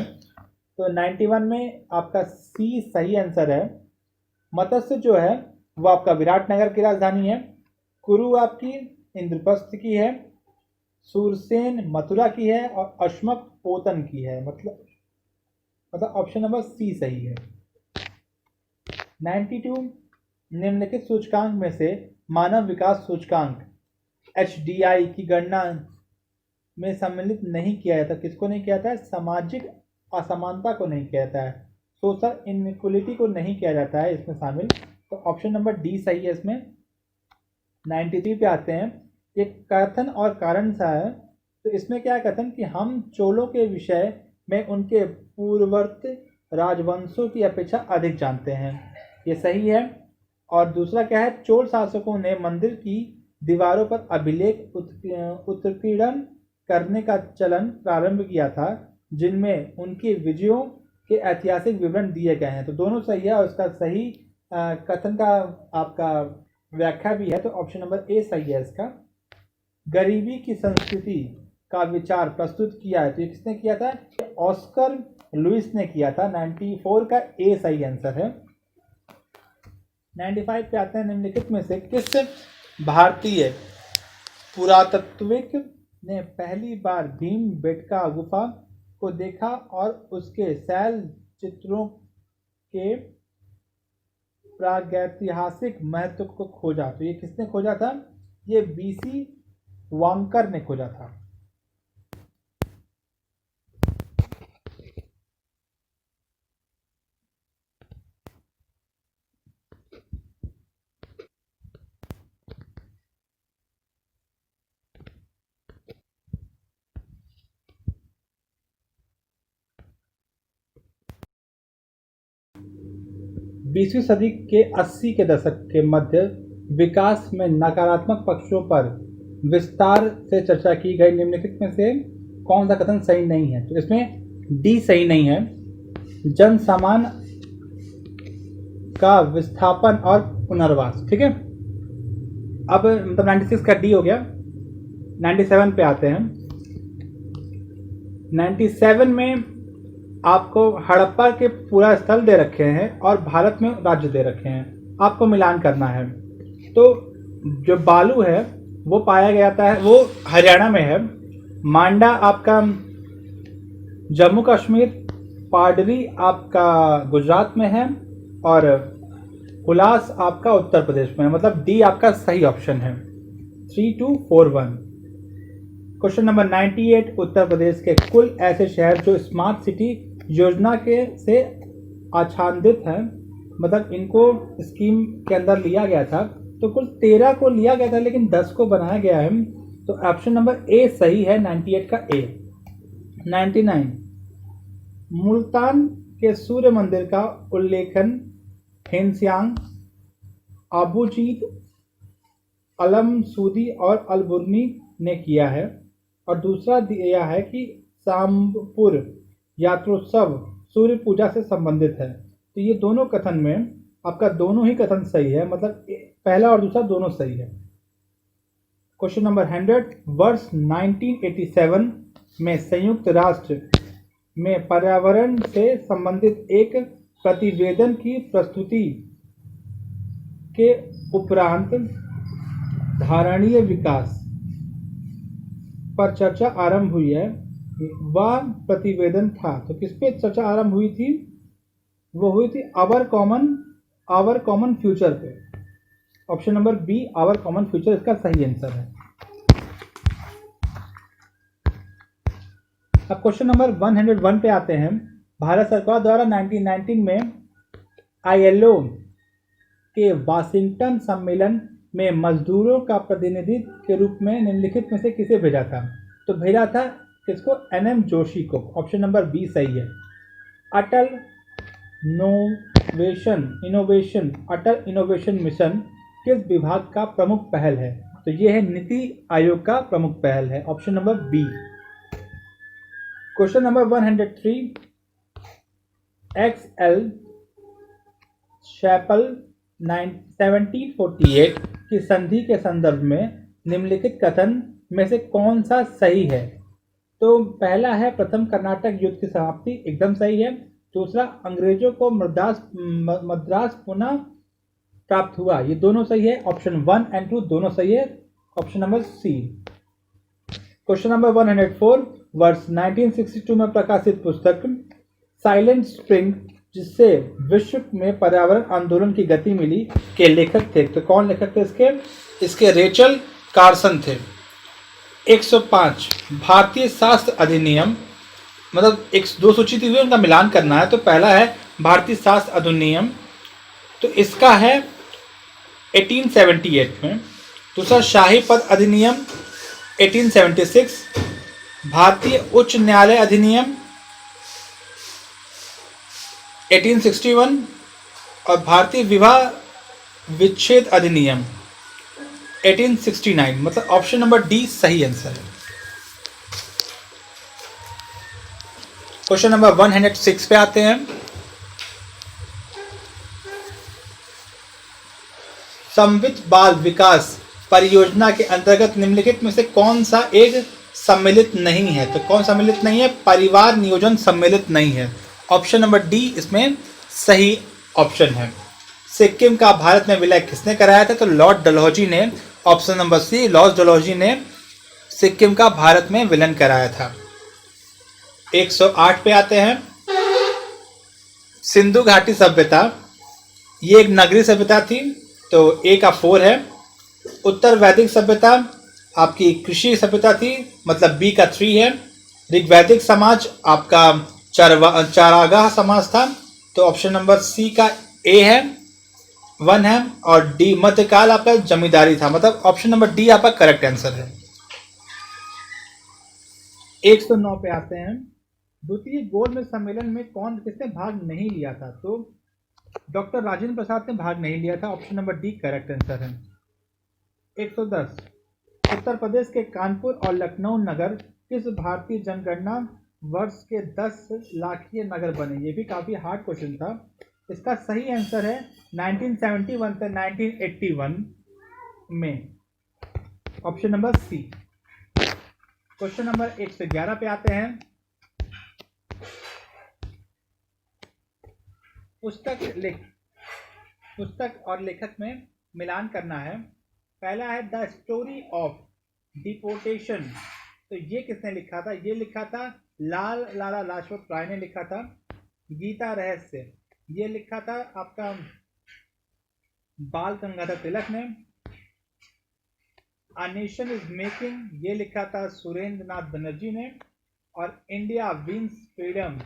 A: तो 91 में आपका सी सही आंसर है। मत्स्य जो है वो आपका विराटनगर की राजधानी है। कुरु आपकी इंद्रप्रस्थ की है। सूरसेन मथुरा की है और अश्मक पोतन की है। मतलब ऑप्शन नंबर सी सही है। 92 निम्नलिखित सूचकांक में से मानव विकास सूचकांक HDI की गणना में सम्मिलित नहीं किया जाता। किसको नहीं किया जाता है? सामाजिक असमानता को नहीं किया जाता है, सोशल इनइक्वलिटी को नहीं किया जाता है इसमें शामिल। तो ऑप्शन नंबर डी सही है इसमें। 93 पे आते हैं। एक कथन और कारण सा है। तो इसमें क्या कथन कि हम चोलों के विषय में उनके पूर्ववर्ती राजवंशों की अपेक्षा अधिक जानते हैं, ये सही है। और दूसरा क्या है? चोल शासकों ने मंदिर की दीवारों पर अभिलेख उत्कीर्णन करने का चलन प्रारंभ किया था, जिनमें उनकी विजयों के ऐतिहासिक विवरण दिए गए हैं। तो दोनों सही है और इसका सही कथन का आपका व्याख्या भी है। तो ऑप्शन नंबर ए सही है इसका। गरीबी की संस्कृति का विचार प्रस्तुत किया है। तो ये किसने किया था? ऑस्कर लुइस ने किया था। 94 का ए सही आंसर है। 95 पे आते हैं, निम्नलिखित में से किस भारतीय पुरातत्वविद ने पहली बार भीमबेटका गुफा को देखा और उसके शैल चित्रों के प्रागैतिहासिक महत्व को खोजा? तो ये किसने खोजा था? ये बीसी वांकर ने खोजा था। बीसवीं सदी के 80 के दशक के मध्य विकास में नकारात्मक पक्षों पर विस्तार से चर्चा की गई। निम्नलिखित में से कौन सा कथन सही नहीं है? तो इसमें डी सही नहीं है। जन सामान का विस्थापन और पुनर्वास। ठीक है, अब मतलब 96 का डी हो गया। 97 पे आते हैं। 97 में आपको हड़प्पा के पूरा स्थल दे रखे हैं और भारत में राज्य दे रखे हैं, आपको मिलान करना है। तो जो बालू है वो पाया गया है, वो हरियाणा में है। मांडा आपका जम्मू कश्मीर, पाडरी आपका गुजरात में है और हुलास आपका उत्तर प्रदेश में है। मतलब डी आपका सही ऑप्शन है। 3241। क्वेश्चन नंबर 98, उत्तर प्रदेश के कुल ऐसे शहर जो स्मार्ट सिटी योजना के से आच्छादित हैं, मतलब इनको स्कीम के अंदर लिया गया था, तो कुल 13 को लिया गया था लेकिन 10 को बनाया गया है। तो ऑप्शन नंबर ए सही है, 98 का ए। 99, मुल्तान के सूर्य मंदिर का उल्लेखन हेनसियांग, अबूजीद, अलमसूदी और अलबुर्नी ने किया है। और दूसरा दिया है कि सांबपुर यात्रोत्सव सूर्य पूजा से संबंधित है। तो ये दोनों कथन में आपका दोनों ही कथन सही है, मतलब पहला और दूसरा दोनों सही है। क्वेश्चन नंबर 100, वर्ष 1987 में संयुक्त राष्ट्र में पर्यावरण से संबंधित एक प्रतिवेदन की प्रस्तुति के उपरांत धारणीय विकास पर चर्चा आरंभ हुई है। वह प्रतिवेदन था, तो किस पे चर्चा आरंभ हुई थी? वो हुई थी आवर कॉमन फ्यूचर पे। Option number B, our common future, इसका सही आंसर है। अब क्वेश्चन नंबर 101 पे आते हैं। भारत सरकार द्वारा 1919 में ILO के वाशिंगटन सम्मेलन में मजदूरों का प्रतिनिधित्व के रूप में निम्नलिखित में से किसे भेजा था? तो भेजा था किसको? NM जोशी को। ऑप्शन नंबर बी सही है। अटल इनोवेशन मिशन किस विभाग का प्रमुख पहल है? तो ये है नीति आयोग का प्रमुख पहल है। Option number B. Question number 103, XL Chapelle 1748 की संधि के संदर्भ में निम्नलिखित कथन में से कौन सा सही है? तो पहला है प्रथम कर्नाटक युद्ध की समाप्ति, एकदम सही है। दूसरा, अंग्रेजों को मद्रास पुनः प्राप्त हुआ, ये दोनों सही है। ऑप्शन 1 और 2 दोनों सही है। Option number C. Question number 104, वर्ष 1962 में प्रकाशित पुस्तक साइलेंट स्प्रिंग, जिससे विश्व में पर्यावरण आंदोलन की गति मिली, के लेखक थे? तो कौन लेखक थे इसके? रेचल कार्सन थे। 105, भारतीय शास्त्र अधिनियम, मतलब एक दो सूची थी, उनका मिलान करना है। तो पहला है भारतीय शास्त्र अधिनियम, तो इसका है 1878 में। दूसरा शाही पद अधिनियम 1876, भारतीय उच्च न्यायालय अधिनियम 1861 और भारतीय विवाह विच्छेद अधिनियम 1869। मतलब ऑप्शन नंबर डी सही आंसर है। क्वेश्चन नंबर 106 पे आते हैं। समवित बाल विकास परियोजना के अंतर्गत निम्नलिखित में से कौन सा एक सम्मिलित नहीं है। तो कौन सम्मिलित नहीं है? परिवार नियोजन सम्मिलित नहीं है। ऑप्शन नंबर डी इसमें सही ऑप्शन है। सिक्किम का भारत में विलय किसने कराया था? तो लॉर्ड डलहौजी ने। Option number C, Lord Dalhousie ने सिक्किम का भारत में विलय कराया था। 108 पे आते हैं। सिंधु घाटी सभ्यता ये एक नगरीय सभ्यता थी, तो ए का 4 है। उत्तर वैदिक सभ्यता आपकी कृषि सभ्यता थी, मतलब बी का 3 है। ऋग्वैदिक समाज आपका चारागाह समाज था, तो ऑप्शन नंबर सी का ए है, 1 है। और डी मध्यकाल आपका जमींदारी था, मतलब ऑप्शन नंबर डी आपका करेक्ट आंसर है। 109 पे आते हैं। द्वितीय गोलमेज सम्मेलन में किसने भाग नहीं लिया था? तो डॉक्टर राजेंद्र प्रसाद ने भाग नहीं लिया था। Option number D correct answer है। 110 उत्तर प्रदेश के कानपुर और लखनऊ नगर किस भारतीय जनगणना वर्ष के 10 लाखीय नगर बने? ये भी काफी हार्ड क्वेश्चन था। इसका सही आंसर है 1971 से 1981 में, option number C. Question number 111 पे आते हैं। पुस्तक और लेखक में मिलान करना है। पहला है द स्टोरी ऑफ डिपोर्टेशन, तो ये किसने लिखा था? ये लिखा था लाला लाजपत राय ने लिखा था। गीता रहस्य ये लिखा था आपका बाल गंगाधर तिलक ने। अ नेशन इज मेकिंग ये लिखा था सुरेंद्र नाथ बनर्जी ने। और इंडिया विंस फ्रीडम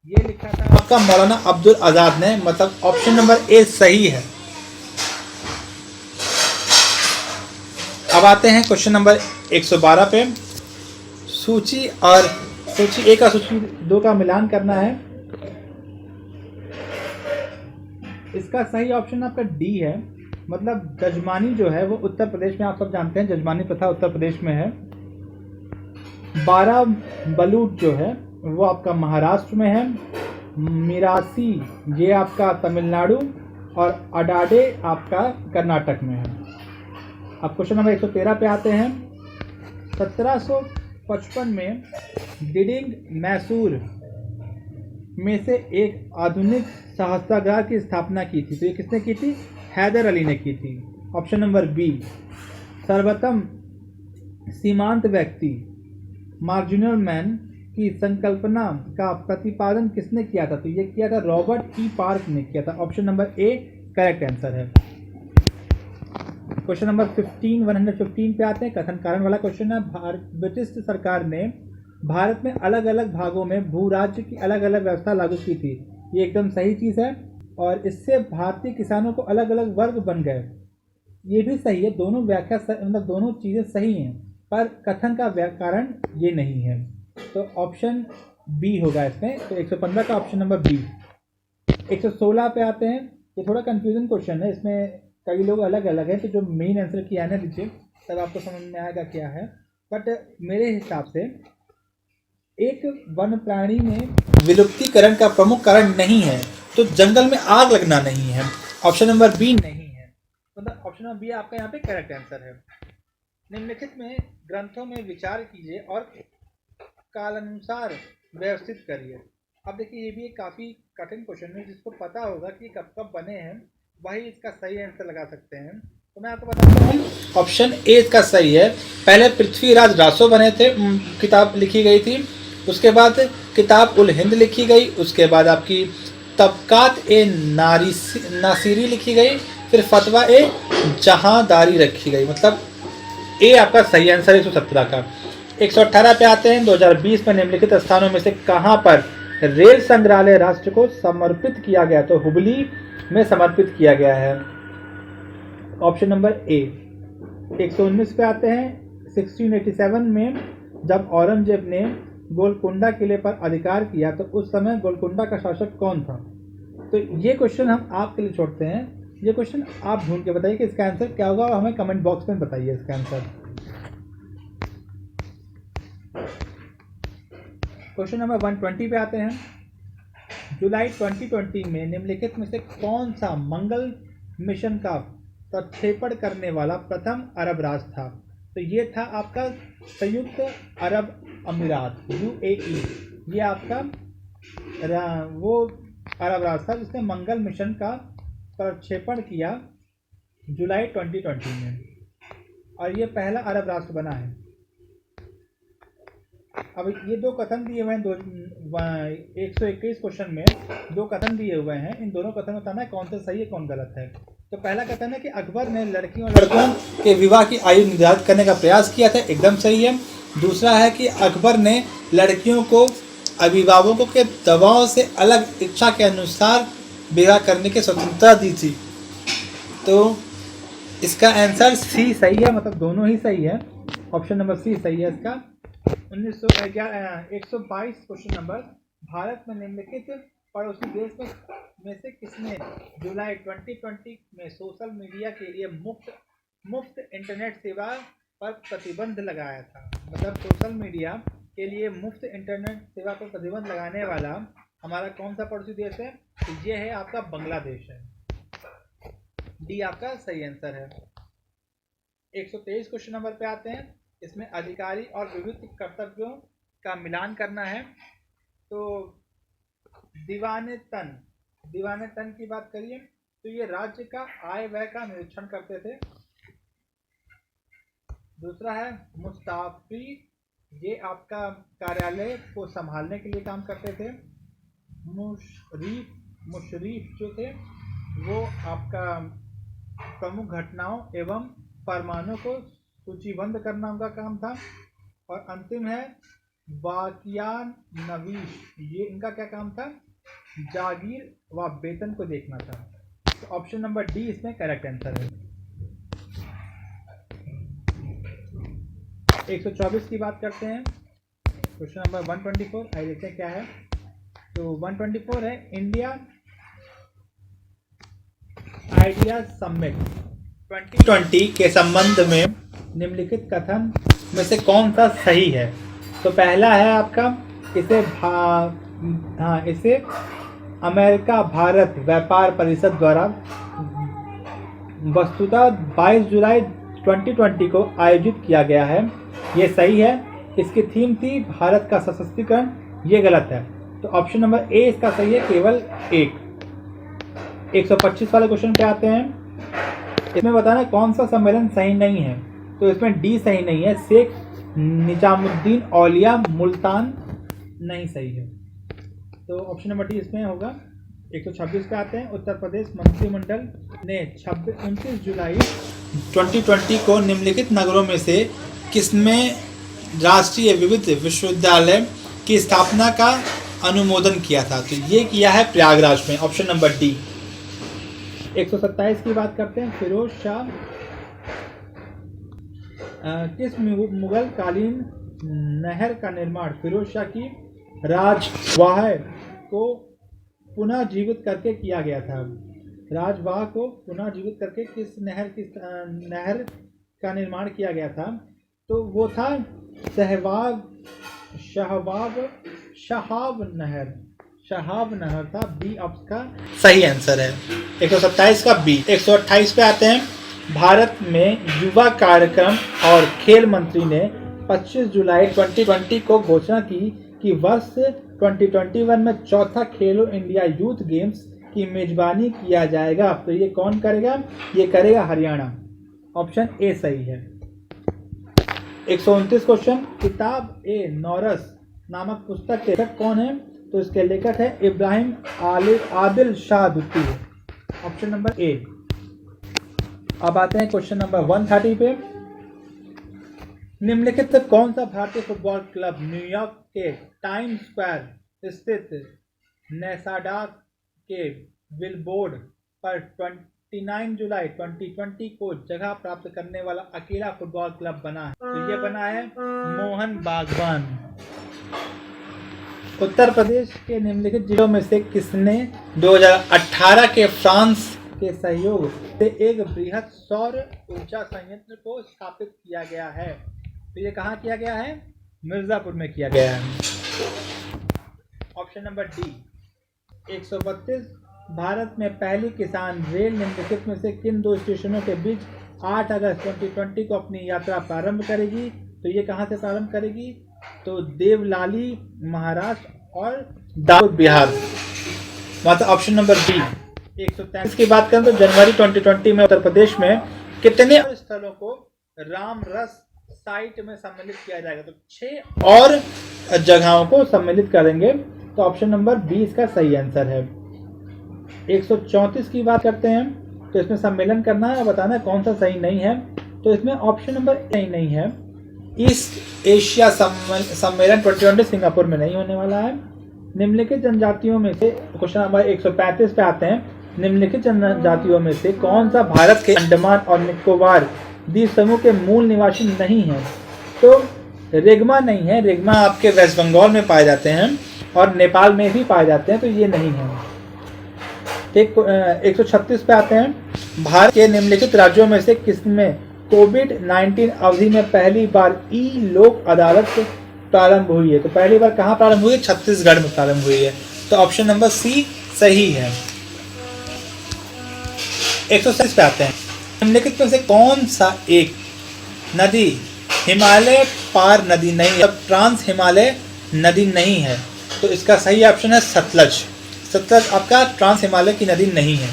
A: ये लिखा था आपका मौलाना अब्दुल आजाद ने, मतलब ऑप्शन नंबर ए सही है। अब आते हैं क्वेश्चन नंबर 112 पे। सूची ए का सूची 2 का मिलान करना है। इसका सही ऑप्शन आपका डी है, मतलब जजमानी जो है वो उत्तर प्रदेश में, आप सब जानते हैं जजमानी प्रथा उत्तर प्रदेश में है। 12 बलूट जो है वो आपका महाराष्ट्र में है। मिरासी ये आपका तमिलनाडु और अडाडे आपका कर्नाटक में है। अब क्वेश्चन नंबर 113 पे आते हैं। 1755 में डिडिंग मैसूर में से एक आधुनिक सहस्त्रागार की स्थापना की थी, तो ये किसने की थी? हैदर अली ने की थी। Option number B. सर्वोत्तम सीमांत व्यक्ति मार्जिनल मैन की संकल्पना का प्रतिपादन किसने किया था? तो ये किया था रॉबर्ट ई पार्क ने किया था। Option number A correct answer है। क्वेश्चन नंबर 115 पे आते हैं। कथन कारण वाला क्वेश्चन है। ब्रिटिश सरकार ने भारत में अलग अलग भागों में भू राज्य की अलग अलग व्यवस्था लागू की थी, ये एकदम सही चीज़ है। और इससे भारतीय किसानों को अलग अलग वर्ग बन गए, ये भी सही है। दोनों व्याख्या मतलब दोनों चीज़ें सही हैं, पर कथन का कारण ये नहीं है, तो ऑप्शन बी होगा इसमें। तो 115 का ऑप्शन नंबर बी। 116 पे आते हैं। ये थोड़ा कंफ्यूजन क्वेश्चन है, इसमें कई लोग अलग अलग हैं, तो जो मेन आंसर किया है ना दीजिए, तब आपको समझ में आएगा क्या है। बट मेरे हिसाब से एक वन प्राणी में विलुप्तीकरण का प्रमुख कारण नहीं है, तो जंगल में आग लगना नहीं है। ऑप्शन नंबर बी नहीं है, मतलब ऑप्शन नंबर बी आपका यहाँ पे करेक्ट आंसर है। निम्नलिखित में ग्रंथों में विचार कीजिए और कालानुसार व्यवस्थित करिए। अब देखिए ये भी एक काफ़ी कठिन क्वेश्चन है, जिसको पता होगा कि कब कब बने हैं वही इसका सही आंसर लगा सकते हैं। तो मैं आपको बताता हूँ, ऑप्शन ए इसका सही है। पहले पृथ्वीराज रासो बने थे, किताब लिखी गई थी। उसके बाद किताब उल हिंद लिखी गई। उसके बाद आपकी तबकात ए नासिरी लिखी गई। फिर फतवा ए जहांदारी रखी गई, मतलब ए आपका सही आंसर है 117 का। 118 पे आते हैं। 2020 में निम्नलिखित स्थानों में से कहाँ पर रेल संग्रहालय राष्ट्र को समर्पित किया गया? तो हुबली में समर्पित किया गया है, ऑप्शन नंबर ए। 119 पे आते हैं। 1687 में जब औरंगजेब ने गोलकुंडा किले पर अधिकार किया, तो उस समय गोलकुंडा का शासक कौन था? तो ये क्वेश्चन हम आपके लिए छोड़ते हैं। ये क्वेश्चन आप ढूंढ के बताइए कि इसका आंसर क्या होगा, और हमें कमेंट बॉक्स में बताइए इसका आंसर। क्वेश्चन नंबर 120 पे आते हैं। जुलाई 2020 में निम्नलिखित में से कौन सा मंगल मिशन का प्रक्षेपण करने वाला प्रथम अरब राष्ट्र था? तो ये था आपका संयुक्त अरब अमीरात UAE। ये आपका वो अरब राष्ट्र था जिसने मंगल मिशन का प्रक्षेपण किया जुलाई 2020 में, और ये पहला अरब राष्ट्र बना है। अब ये दो कथन दिए हुए हैं 121 क्वेश्चन में दो कथन दिए हुए हैं। इन दोनों कथन में बताना है कौन सा सही है कौन गलत है। तो पहला कथन है कि अकबर ने लड़कियों और लड़कों के विवाह की आयु निर्धारित करने का प्रयास किया था, एकदम सही है। दूसरा है कि अकबर ने लड़कियों को अभिभावकों के दबाव से अलग इच्छा के अनुसार विवाह करने की स्वतंत्रता दी थी। तो इसका आंसर सी सही है, मतलब दोनों ही सही है। ऑप्शन नंबर सी सही है इसका। 122 क्वेश्चन नंबर, भारत में निम्नलिखित पड़ोसी देश में से किसने जुलाई 2020 में सोशल मीडिया के लिए मुफ्त इंटरनेट सेवा पर प्रतिबंध लगाया था? मतलब सोशल मीडिया के लिए मुफ्त इंटरनेट सेवा पर प्रतिबंध लगाने वाला हमारा कौन सा पड़ोसी देश है? तो ये है आपका बांग्लादेश है। डी आपका सही आंसर है। 123 क्वेश्चन नंबर पे आते हैं। इसमें अधिकारी और विविध कर्तव्यों का मिलान करना है। तो दीवाने तन की बात करिए तो ये राज्य का आय व्यय का निरीक्षण करते थे। दूसरा है मुस्ताफी, ये आपका कार्यालय को संभालने के लिए काम करते थे। मुशरीफ जो थे वो आपका प्रमुख घटनाओं एवं फरमानों को सूचीबद्ध करना उनका काम था। और अंतिम है वाकियान नवीश, ये इनका क्या काम था? जागीर व वेतन को देखना था। तो ऑप्शन नंबर डी इसमें करेक्ट आंसर है। 124 की बात करते हैं। क्वेश्चन नंबर 124 आइए देखते हैं क्या है। तो 124 है इंडिया आइडिया समिट 2020 के संबंध में निम्नलिखित कथन में से कौन सा सही है? तो पहला है आपका इसे अमेरिका भारत व्यापार परिषद द्वारा वस्तुतः 22 जुलाई 2020 को आयोजित किया गया है, ये सही है। इसकी थीम थी भारत का सशक्तिकरण, ये गलत है। तो ऑप्शन नंबर ए इसका सही है, केवल एक। 125 वाले क्वेश्चन पे आते हैं। इसमें बताना कौन सा सम्मेलन सही नहीं है। तो इसमें डी सही नहीं है, शेख निजामुद्दीन औलिया मुल्तान नहीं सही है। तो ऑप्शन नंबर डी इसमें होगा। 126 पे आते हैं। उत्तर प्रदेश मंत्रिमंडल ने 29 जुलाई 2020 को निम्नलिखित नगरों में से किसमें राष्ट्रीय विविध विश्वविद्यालय की स्थापना का अनुमोदन किया था? तो ये किया है प्रयागराज में, ऑप्शन नंबर डी। 127 की बात करते हैं। फिरोज शाह किस मुगल कालीन नहर का निर्माण फिरोज शाह की राजवाह को पुनः जीवित करके किया गया था? राजवाह को पुनः जीवित करके किस नहर का निर्माण किया गया था? तो वो था शहाब नहर था। बी ऑप्शन का सही आंसर है। 127 का बी। 128 पे आते हैं। भारत में युवा कार्यक्रम और खेल मंत्री ने 25 जुलाई 2020 को घोषणा की कि वर्ष 2021 में चौथा खेलो इंडिया यूथ गेम्स की मेजबानी किया जाएगा। तो ये कौन करेगा? ये करेगा हरियाणा। ऑप्शन ए सही है। 129 क्वेश्चन। किताब ए नौरस नामक पुस्तक के लेखक कौन है? तो इसके लेखक है इब्राहिम आदिल शाह दुत्ती। Option number A. अब आते हैं क्वेश्चन नंबर 130 पे। निम्नलिखित कौन सा भारतीय फुटबॉल क्लब न्यूयॉर्क के टाइम स्क्वायर स्थित नेसाडा के बिलबोर्ड पर 29 जुलाई 2020 को जगह प्राप्त करने वाला अकेला फुटबॉल क्लब बना है? तो ये बना है मोहन बागवान। उत्तर प्रदेश के निम्नलिखित जिलों में से किसने 2018 के फ्रांस के सहयोग से एक बृहद सौर ऊर्जा संयंत्र को स्थापित किया गया है? तो ये कहाँ किया गया है? मिर्जापुर में किया गया है। Option number D. 132 भारत में पहली किसान रेल निम्नलिखित में से किन दो स्टेशनों के बीच 8 अगस्त 2020 को अपनी यात्रा प्रारंभ करेगी। तो ये कहाँ से प्रारंभ करेगी? तो देवलाली महाराष्ट्र और दाऊद बिहार, मतलब ऑप्शन नंबर बी। 143 की बात करें तो जनवरी 2020 में उत्तर प्रदेश में कितने स्थलों को राम रस साइट में सम्मिलित किया जाएगा? तो 6 और जगहों को सम्मिलित करेंगे। तो ऑप्शन नंबर बी इसका सही आंसर है। 134 की बात करते हैं तो इसमें सम्मेलन करना है और बताना है कौन सा सही नहीं है। तो इसमें ऑप्शन नंबर ए नहीं है। ईस्ट एशिया सम्मेलन 2020 सिंगापुर में नहीं होने वाला है। निम्नलिखित जनजातियों में से, क्वेश्चन नंबर 135 पे आते हैं, निम्नलिखित जनजातियों में से कौन सा भारत के अंडमान और निकोबार द्वीप समूह के मूल निवासी नहीं है? तो रेगमा नहीं है, रेगमा आपके वेस्ट बंगाल में पाए जाते हैं और नेपाल में भी पाए जाते हैं, तो ये नहीं है। ठीक, 136 पे आते हैं, भारत के निम्नलिखित राज्यों में से किसमें कोविड-19 अवधि में पहली बार ई लोक अदालत प्रारंभ हुई है? तो पहली बार कहाँ प्रारंभ हुई है? छत्तीसगढ़ में प्रारंभ हुई है। तो ऑप्शन नंबर सी सही है। 137 पे आते हैं, निम्नलिखित में से कौन सा एक नदी हिमालय पार नदी नहीं है, ट्रांस हिमालय नदी नहीं है? तो इसका सही ऑप्शन है सतलज। सतलज आपका ट्रांस हिमालय की नदी नहीं है।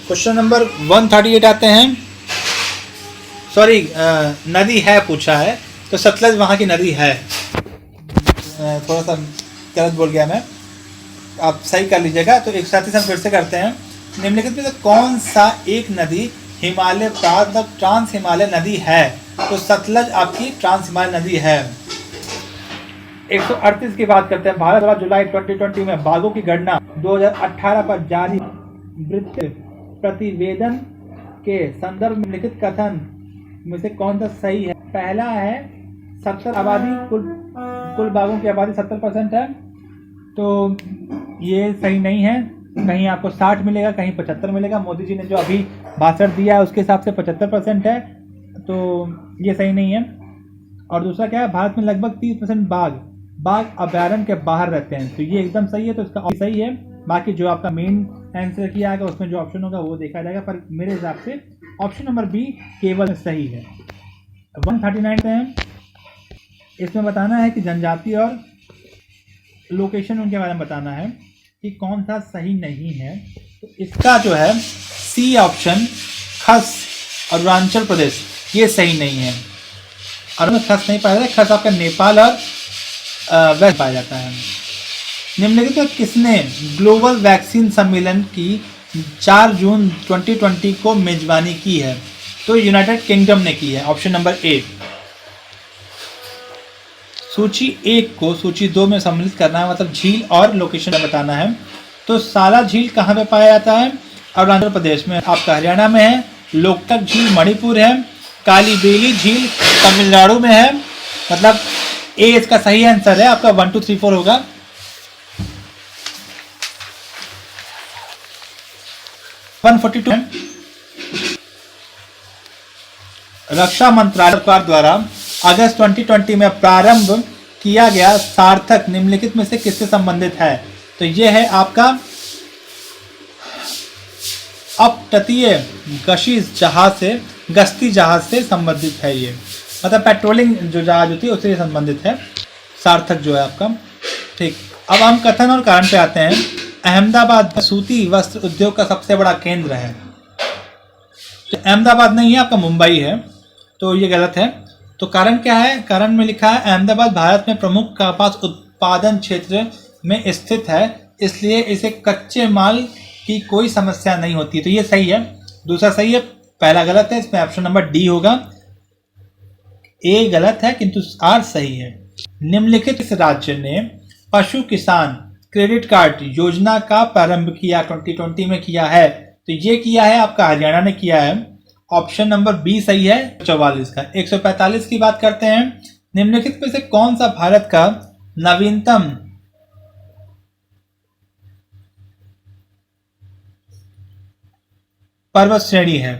A: क्वेश्चन नंबर 138 आते हैं, सॉरी नदी है पूछा है, तो सतलज वहाँ की नदी है। थोड़ा सा गलत बोल गया मैं, आप सही कर लीजिएगा। तो 137 हम फिर से करते हैं, निम्नलिखित में से कौन सा एक नदी हिमालय पार मतलब ट्रांस हिमालय नदी है? तो सतलज आपकी ट्रांस हिमालय नदी है। 138 की बात करते हैं, भारत द्वारा जुलाई 2020 में बाघों की गणना 2018 पर जारी वृत्त प्रतिवेदन के संदर्भ में लिखित कथन में से कौन सा सही है? पहला है 70 आबादी, कुल बाघों की आबादी 70% है, तो ये सही नहीं है। कहीं आपको 60 मिलेगा, कहीं 75 मिलेगा। मोदी जी ने जो अभी भाषण दिया है उसके हिसाब से 75% है, तो ये सही नहीं है। और दूसरा क्या है, भारत में लगभग 30% बाघ अभ्यारण्य के बाहर रहते हैं, तो ये एकदम सही है, तो इसका सही है। बाकी जो आपका मेन आंसर किया है उसमें जो ऑप्शन होगा वो देखा जाएगा, पर मेरे हिसाब से ऑप्शन नंबर बी केवल सही है। 139 पे है, इसमें बताना है कि जनजाति और लोकेशन उनके बारे में बताना है कि कौन सा सही नहीं है। तो इसका जो है सी ऑप्शन खस अरुणाचल प्रदेश, ये सही नहीं है। और खस नहीं पाया जाता, खस आपका नेपाल और वेस्ट पाया जाता है। निम्नलिखित में किसने ग्लोबल वैक्सीन सम्मेलन की 4 जून 2020 को मेजबानी की है? तो यूनाइटेड किंगडम ने की है, ऑप्शन नंबर ए। सूची 1 को सूची 2 में सम्मिलित करना है, मतलब झील और लोकेशन बताना है। तो साला झील कहाँ पे पाया जाता है? अरुणाचल प्रदेश में, आपका हरियाणा में है। लोकटक झील मणिपुर है। काली बेली झील तमिलनाडु में है, मतलब ए इसका सही आंसर है। आपका 1 2 3 4 होगा। रक्षा मंत्रालय द्वारा अगस्त 2020 में प्रारंभ किया गया सार्थक निम्नलिखित में से किससे संबंधित है? तो यह है आपका अपतटीय गश्ती जहाज से संबंधित है। ये मतलब पेट्रोलिंग जो जहाज होती है उससे संबंधित है सार्थक जो है आपका। ठीक, अब हम कथन और कारण पे आते हैं। अहमदाबाद सूती वस्त्र उद्योग का सबसे बड़ा केंद्र है। तो अहमदाबाद नहीं है, आपका मुंबई है, तो ये गलत है। तो कारण क्या है? कारण में लिखा है अहमदाबाद भारत में प्रमुख कपास उत्पादन क्षेत्र में स्थित है, इसलिए इसे कच्चे माल की कोई समस्या नहीं होती। तो ये सही है। दूसरा सही है, पहला गलत है। इसमें ऑप्शन नंबर डी होगा। ए गलत है किंतु आर सही है। निम्नलिखित इस राज्य ने पशु किसान क्रेडिट कार्ड योजना का प्रारंभ किया 2020 में किया है? तो ये किया है आपका हरियाणा ने किया है। ऑप्शन नंबर बी सही है। 44 का 145 की बात करते हैं। निम्नलिखित में से कौन सा भारत का नवीनतम पर्वत श्रेणी है?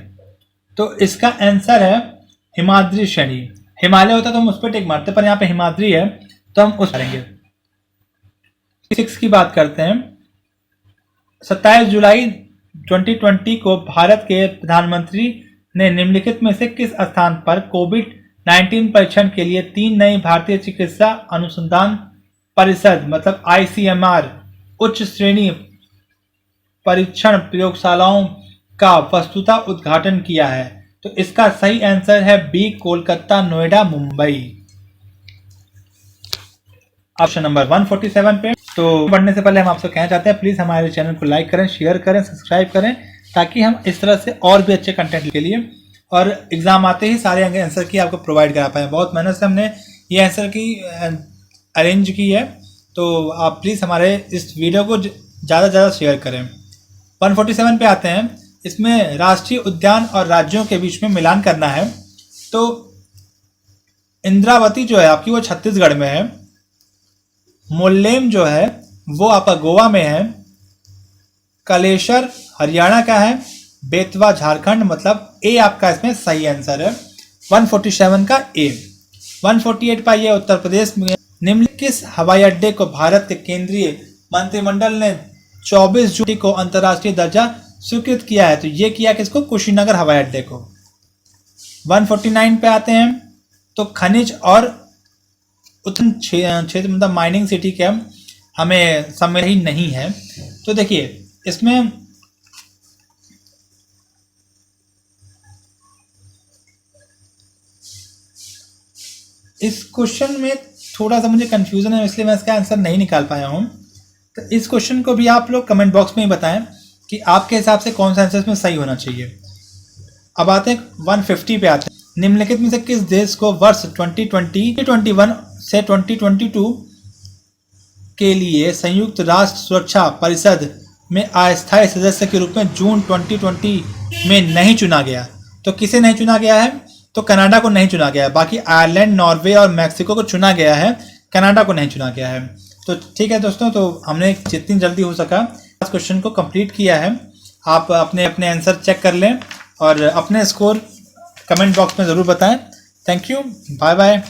A: तो इसका आंसर है हिमाद्री श्रेणी। हिमालय होता तो हम उस पर टिक मारते, पर यहाँ पे हिमाद्री है तो हम उस करेंगे। 6 की बात करते हैं। 27 जुलाई 2020 को भारत के प्रधानमंत्री ने निम्नलिखित में से किस स्थान पर कोविड-19 परीक्षण के लिए 3 नई भारतीय चिकित्सा अनुसंधान परिषद मतलब ICMR उच्च श्रेणी परीक्षण प्रयोगशालाओं का वस्तुतः उद्घाटन किया है? तो इसका सही आंसर है B, Kolkata, Noida, Mumbai. Option number 147 पे। तो बढ़ने से पहले हम आपसे कहना चाहते हैं प्लीज हमारे चैनल को लाइक करें, शेयर करें, सब्सक्राइब करें, ताकि हम इस तरह से और भी अच्छे कंटेंट के लिए और एग्जाम आते ही सारे आंसर की आपको प्रोवाइड करा पाए। बहुत मेहनत से हमने ये आंसर की अरेंज की है, तो आप प्लीज़ हमारे इस वीडियो को ज़्यादा से ज़्यादा शेयर करें। 147 पे आते हैं। इसमें राष्ट्रीय उद्यान और राज्यों के बीच में मिलान करना है। तो इंद्रावती जो है आपकी वो छत्तीसगढ़ में है, मोल्लेम जो है वो आपका गोवा में है, कलेश्वर हरियाणा का है, बेतवा झारखंड, मतलब ए आपका इसमें सही आंसर है 147 का ए। 148 पर ये उत्तर प्रदेश में निम्न किस हवाई अड्डे को भारत के केंद्रीय मंत्रिमंडल ने 24 जून को अंतर्राष्ट्रीय दर्जा स्वीकृत किया है? तो ये किया किसको? कुशीनगर हवाई अड्डे को। 149 पे आते हैं। तो खनिज और उत्खनन क्षेत्र मतलब माइनिंग सिटी के हमें समय ही नहीं है। तो देखिए इसमें इस क्वेश्चन में थोड़ा सा मुझे कंफ्यूजन है, इसलिए मैं इसका आंसर नहीं निकाल पाया हूँ। तो इस क्वेश्चन को भी आप लोग कमेंट बॉक्स में ही बताएं कि आपके हिसाब से कौन सा आंसर इसमें सही होना चाहिए। अब आते हैं 150 पे आते हैं। निम्नलिखित में से किस देश को वर्ष 2021 से 2022 के लिए संयुक्त राष्ट्र सुरक्षा परिषद में अस्थायी सदस्य के रूप में जून 2020 में नहीं चुना गया? तो किसे नहीं चुना गया है? तो कनाडा को नहीं चुना गया है। बाकी आयरलैंड, नॉर्वे और मैक्सिको को चुना गया है, कनाडा को नहीं चुना गया है। तो ठीक है दोस्तों, तो हमने जितनी जल्दी हो सका इस क्वेश्चन को कंप्लीट किया है। आप अपने अपने आंसर चेक कर लें और अपने स्कोर कमेंट बॉक्स में ज़रूर बताएं। Thank you, bye bye.